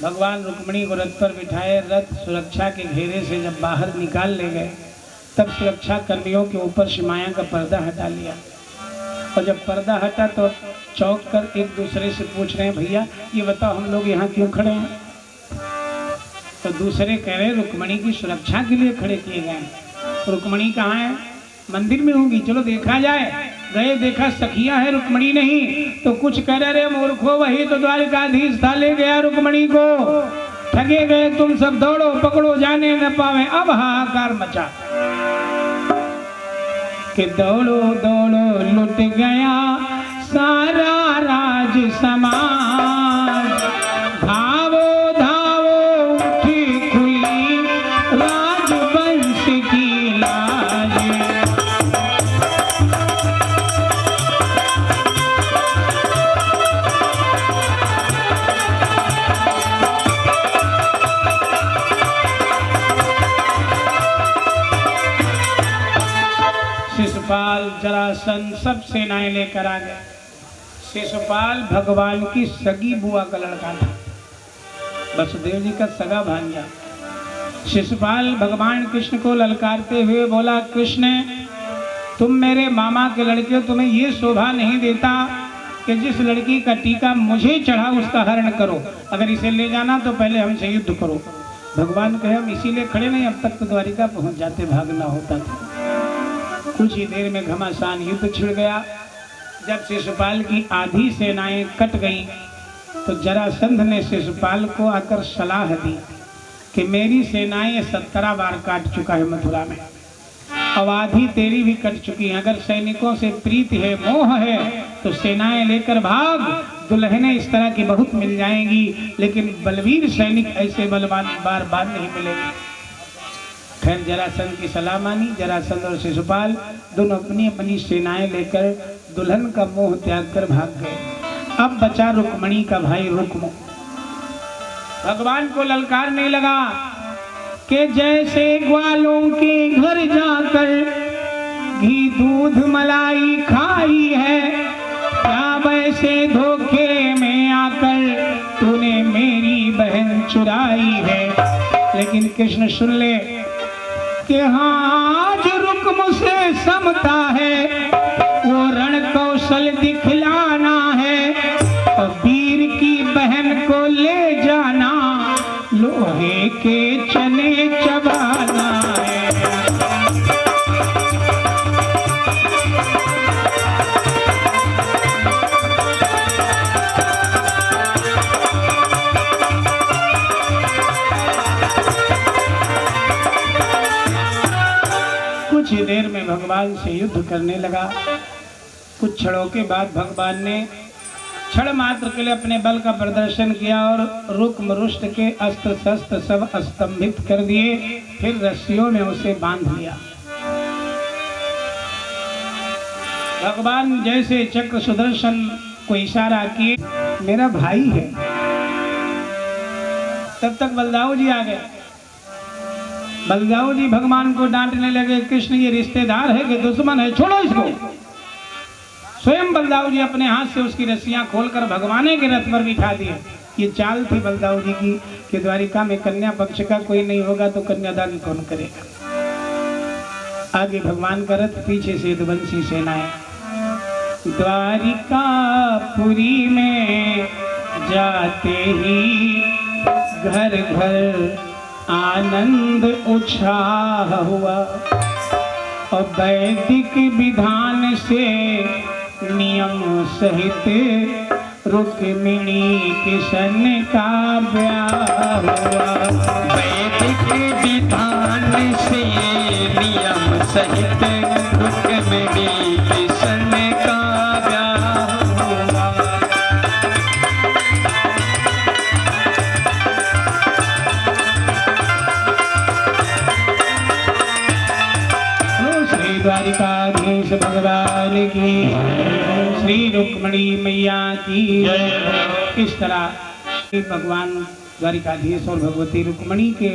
भगवान रुक्मिणी को रथ पर बिठाए। रथ सुरक्षा के घेरे से जब बाहर निकाल ले गए तब सुरक्षा कर्मियों के ऊपर से माया का पर्दा हटा लिया। और जब पर्दा हटा तो चौंक कर एक दूसरे से पूछ रहे हैं, भैया ये बताओ हम लोग यहाँ क्यों खड़े हैं? तो दूसरे कह रहे रुक्मणी की सुरक्षा के लिए खड़े किए गए हैं। रुक्मणी कहाँ है? मंदिर में होंगी, चलो देखा जाए। गए, देखा सखिया है, रुक्मणी नहीं। तो कुछ कह रहे मूर्खो, वही तो द्वारिकाधीश था, ले गया रुक्मणी को, ठगे गए तुम सब, दौड़ो पकड़ो, जाने न पावे। अब हाहाकार मचा कि दौड़ो दौड़ो लुट गया सारा राज समाज, धावो धावो उठी खुली राजवंश की लाज। शिशुपाल, जरासंध सब सेनाएं लेकर आ गए। शिशुपाल भगवान की सगी बुआ का लड़का था, वसुदेव जी का सगा भांजा। शिशुपाल भगवान कृष्ण को ललकारते हुए बोला, कृष्ण तुम मेरे मामा के लड़के हो, तुम्हें ये शोभा नहीं देता कि जिस लड़की का टीका मुझे चढ़ा उसका हरण करो, अगर इसे ले जाना तो पहले हमसे युद्ध करो। भगवान कहे हम इसीलिए खड़े नहीं, अब तक तो द्वारिका पहुंच जाते, भागना होता था। कुछ ही देर में घमासान युद्ध छिड़ गया। जब शिशुपाल की आधी सेनाएं कट गईं तो जरासंध ने शिशुपाल को आकर सलाह दी कि मेरी सेनाएं 17 बार काट चुका है मथुरा में, अब आधी तेरी भी कट चुकी है। अगर सैनिकों से प्रीति है, मोह है तो सेनाएं लेकर भाग, दुल्हनें इस तरह की बहुत मिल जाएंगी, लेकिन बलवीर सैनिक ऐसे बलवान बार बार नहीं मिलेंगे। खैर जरासंध की सलाह मानी। जरासंध और शिशुपाल दोनों अपनी अपनी सेनाएं लेकर दुल्हन का मोह त्याग कर भाग गए। अब बचा रुक्मणी का भाई रुक्म। भगवान को ललकारने लगा कि जैसे ग्वालों के घर जाकर घी दूध मलाई खाई है, क्या वैसे धोखे में आकर तूने मेरी बहन चुराई है। लेकिन कृष्ण सुन ले कि हाँ आज रुक्म से समता है, वो रण कौशल दिखलाना है, और वीर की बहन को ले जाना, लोहे के चने चबाना है। कुछ ही देर में भगवान से युद्ध करने लगा। कुछ क्षणों के बाद भगवान ने क्षण मात्र के लिए अपने बल का प्रदर्शन किया और रुक्म रुष्ट के अस्त्र शस्त्र सब स्तंभित कर दिए, फिर रस्सियों में उसे बांध लिया। भगवान जैसे चक्र सुदर्शन को इशारा किए, मेरा भाई है। तब तक बलदाऊ जी आ गए। बलदाऊ जी भगवान को डांटने लगे, कृष्ण ये रिश्तेदार है कि दुश्मन है, छोड़ो इसको। स्वयं बलदाऊ जी अपने हाथ से उसकी रस्सियां खोलकर भगवान के रथ पर बिठा दिए। ये चाल थी बलदाऊ जी की कि द्वारिका में कन्या पक्ष का कोई नहीं होगा तो कन्यादान कौन करेगा। आगे भगवान का रथ, पीछे से यदुवंशी सेनाएं। द्वारिकापुरी में जाते ही घर घर आनंद उत्साह हुआ, और वैदिक विधान से नियम सहित रुक्मिणी कृष्ण का ब्याह हुआ। वैदिक विधान से नियम सहित रुक्मिणी कृष्ण का ब्याह हुआ। श्री द्वारिकाधीश भगवान की, श्री रुक्मिणी मैया की। इस तरह भगवान द्वारिकाधीश और भगवती रुक्मिणी के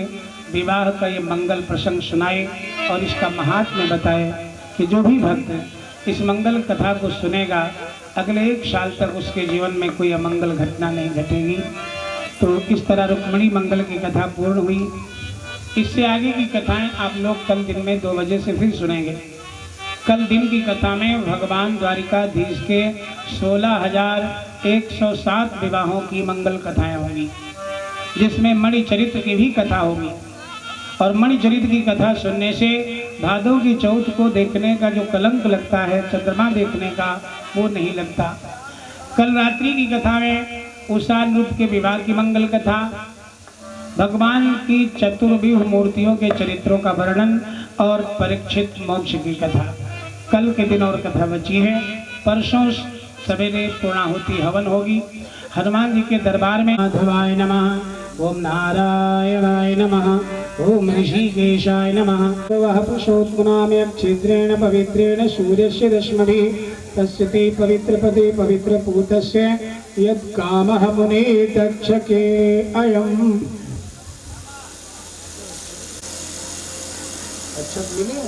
विवाह का ये मंगल प्रसंग सुनाए और इसका महात्म्य बताए कि जो भी भक्त इस मंगल कथा को सुनेगा अगले 1 साल तक उसके जीवन में कोई अमंगल घटना नहीं घटेगी। तो इस तरह रुक्मिणी मंगल की कथा पूर्ण हुई। इससे आगे की कथाएं आप लोग कल दिन में 2 बजे से फिर सुनेंगे। कल दिन की कथा में भगवान द्वारिकाधीश के 16,107 विवाहों की मंगल कथाएं होंगी, जिसमें मणिचरित्र की भी कथा होगी। और मणिचरित्र की कथा सुनने से भादव की चौथ को देखने का जो कलंक लगता है, चंद्रमा देखने का, वो नहीं लगता। कल रात्रि की कथा में उषा नृत्य के विवाह की मंगल कथा, भगवान की चतुर्व्यूह मूर्तियों के चरित्रों का वर्णन और परीक्षित मोक्ष की कथा कल के दिन और कथा बची है। परसों सवेरे पूर्णाहुति हवन होगी। हनुमान जी के दरबार में माधवाय नमः, ओम नारायणाय नमः, ओम ऋषिकेशाय नमः। वह पुरुषोत्तमाम्यच्छिद्रेण पवित्रेण सूर्यस्य रश्मिभिः तस्यते पवित्रपदे पवित्रपूतस्य यत्कामः मुने तक्षके अयम्। अच्छा मिले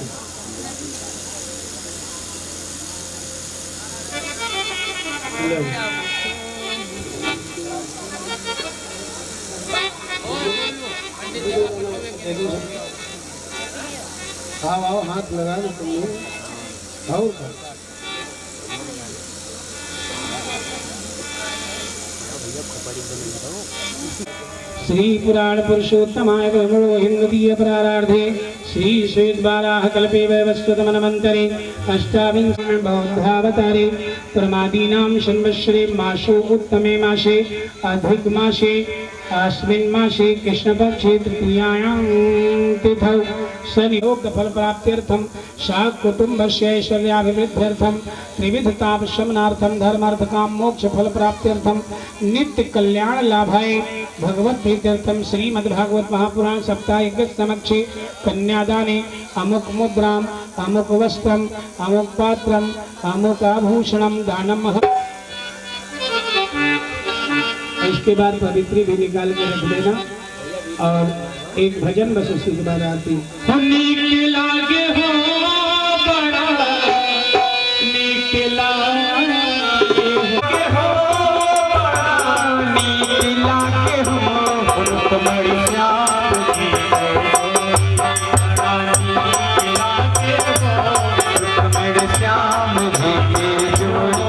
आओ हाथ लगा दो तुम आओ। श्री पुराण पुरुषोत्तमाय हिंदीय प्रारार्धे श्री श्वेतवाराह कल्पे वैवस्वतमन्वन्तरे अष्टाविंश बौद्धावतारे प्रमादीनां संवत्सरे मासो उत्तमे मासे अधिक मासे अस्मिन् मासे कृष्णपक्षे तृतीयायां तिथौ संयोग फल प्राप्त्यर्थम शाक कुटुंबस्य ऐश्वर्याभिवृद्ध्यर्थम त्रिविध ताप शमनार्थम धर्मार्थ काम मोक्ष फल प्राप्त्यर्थम नित्य कल्याण लाभाय भगवत प्रीत्यर्थम श्रीमद्भागवत महापुराण सप्ताह समक्षे कन्यादाने अमुक मुद्राम अमुक वस्त्रम अमुक पात्रम अमुक आभूषणम दानम। इसके बाद पवित्री भी निकाल के रख देना और एक भजन बस उसी के बाद आती। नीक लागे हो बड़ा नीक लागे हो बड़ा नीक लागे हो तुम्हारी श्याम की बड़ा नीक लागे हो तुम्हारे श्याम जी के जोड़ी।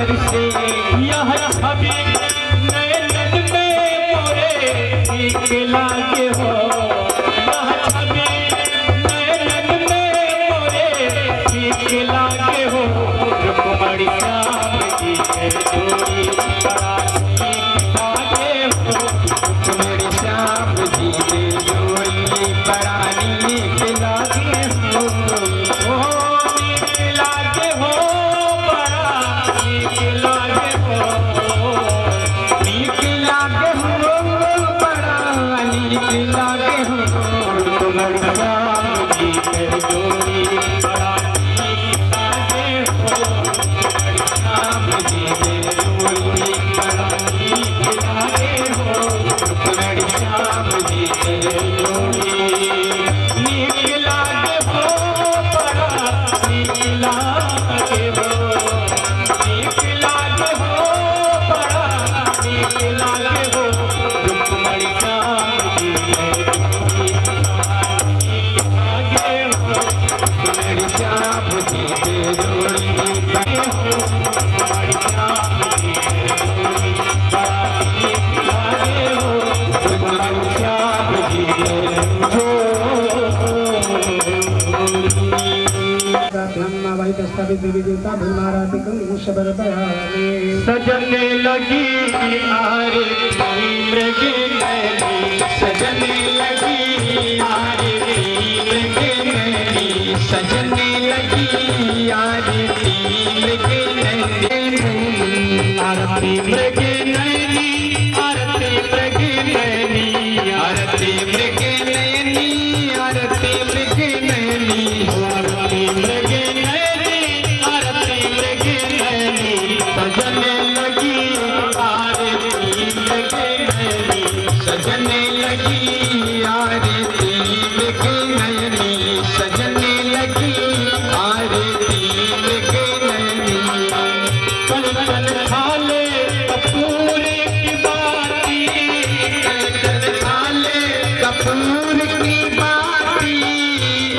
बरसे यह छवि नैनन में मोरे ठीक लागे हो, यह छवि नैनन में मोरे ठीक लागे हो। रुक्मणी श्याम की जोड़ी बड़ा ठीक लागे हो, रुक्मणी श्याम जी की जोड़ी बड़ा नीक लागे हो। ओ नीक लागे हो, बड़ा नीक लागे हो, नीक लागे हो, बड़ा नीक लागे हो। रुक्मणी श्याम जी की जोड़ी बड़ा नीक लागे हो, रुक्मणी श्याम जी की जोड़ी बड़ा नीक लागे हो, रुक्मणी श्याम जी की जोड़ी नीक लागे हो, बड़ा नीक लागे हो, नीक लागे हो, बड़ा नीक लागे हो। रुक्मणी श्याम जी की जोड़ी बड़ा नीक लागे हो, रुक्मणी श्याम जी की जोड़ी लागे हो, रुक्मणी श्याम जी की जोड़ी बड़ा नीक लागे हो, रुक्मणी श्याम जी की ब्रह्मावाहित स्थापित देवी देवता भीमाराधिकं वृषभरपयामि। सजने लगी आरती मृगनयनी, सजने लगी आरती मृगनयनी, सजने लगी आरती मृगनयनी, आरती मृगनयनी, आरती मृगनयनी, आरती मृगनयनी, आरती मृगनयनी, आरती मृगनयनी, आरती मृगनयनी, सजने लगी आरती मृगनयनी, सजने लगी आरती मृगनयनी, सजने लगी आरती मृगनयनी। कल कल खाले कपूर की बाती, कल कल खाले कपूर की बाती,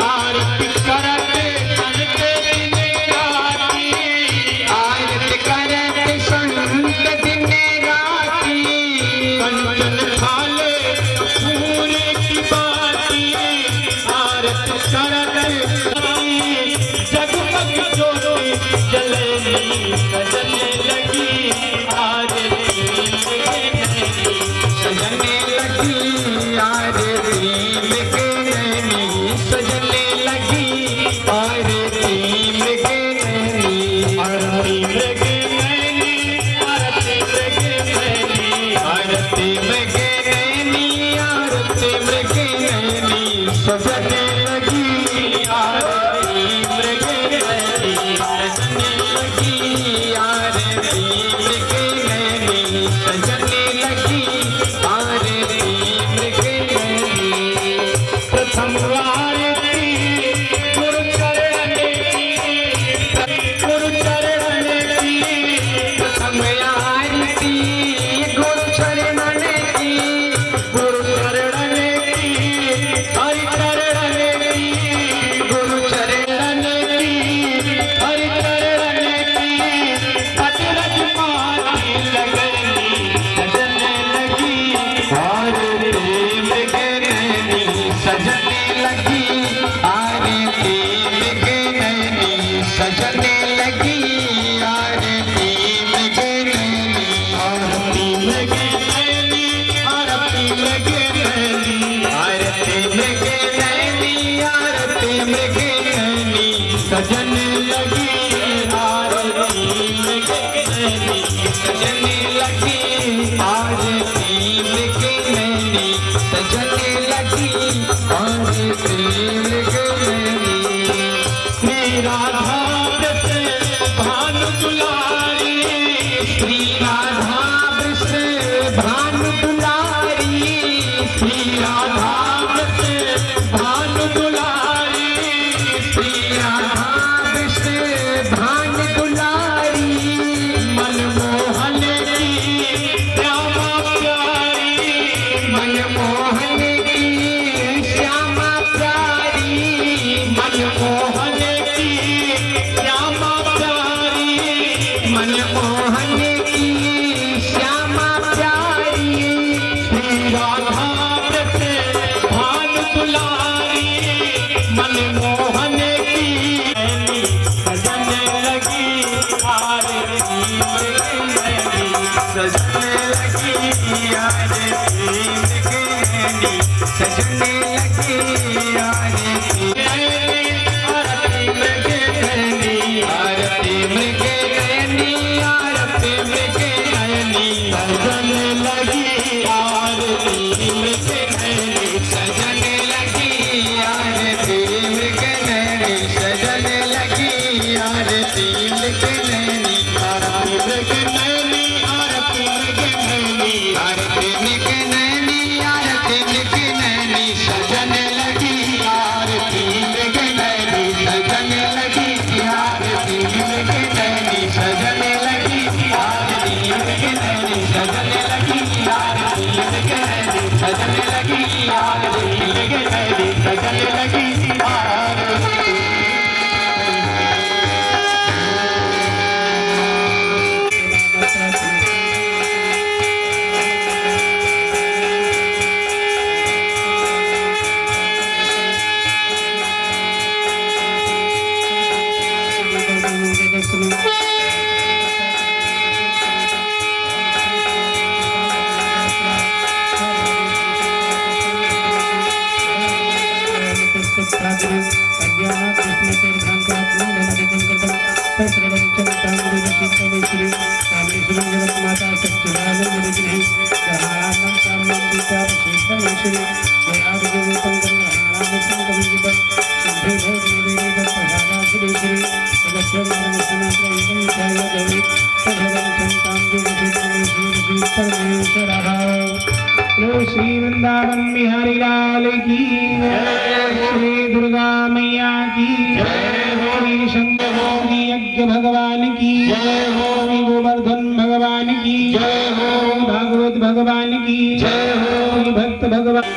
आरती करते संत दिन राती, आरती करते संत दिन राती। कल कल खाले कपूर की बाती, आरती करते जगमग ज्योति जलेगी, सजने लगी आरती मृगनयनी, सजने लगी आरती मृगनयनी, सजने लगी आरती मृगनयनी, आरती मृगनयनी, आरती मृगनयनी, आरती मृगनयनी, आरती मृगनयनी, सजने लगी आरती मृगनयनी, सजने लगी आरती मृगनयनी, सजने लगी आरती मृगनयनी। प्रथम आरती गुरु चरण की, गुरु चरण की, प्रथम आरती गुरु चरण की, गुरु चरण की, हरि चरण की, गुरु चरण की, हरि चरण की, अचरज माती लगनी, सजने लगी आरती मृगनयनी, सजने लगी आरती मृगनयनी, सजने लगी आरती मृगनयनी, आरती मृगनयनी, आरती मृगनयनी, आरती मृगनयनी, आरती मृगनयनी, सजने लगी आरती मृगनयनी, सजने लगी आरती मृगनयनी, सजने लगी आरती मृगनयनी। श्री राधा कृष्ण भानु दुलारी, श्री राधा कृष्ण भानु दुलारी, श्री राधा कृष्ण भानु दुलारी, श्री राधा कृष्ण भानु दुलारी, मनमोहन की श्यामा प्यारी, मनमोहन की श्यामा प्यारी, मनमोहन की श्यामा प्यारी, मनमोहन सजने लगी आरती आरती मृग नयनी आरती मृग नयनी आरती मृग नयनी सजने लगी आरती मृग नयनी सजने लगी आरती मृग नयनी सजने लगी आरती मृग नयनी आरती मृग नयनी आरती मृग नयनी आरती मृग नयनी आरती मृग नयनी सजने लगी आरती मृग नयनी सजने लगी आरती मृग नयनी सजने लगी आरती मृग नयनी सजने लगी आरती मृग नयनी सजने लगी आरती मृग नयनी सजने लगी आरती श्री वृंदावन बिहारी लाल की श्री दुर्गा मैया की श्री शंकर श्री यज्ञ भगवान की श्री गोवर्धन भगवान की भागवत भगवान की श्री भक्त भगवान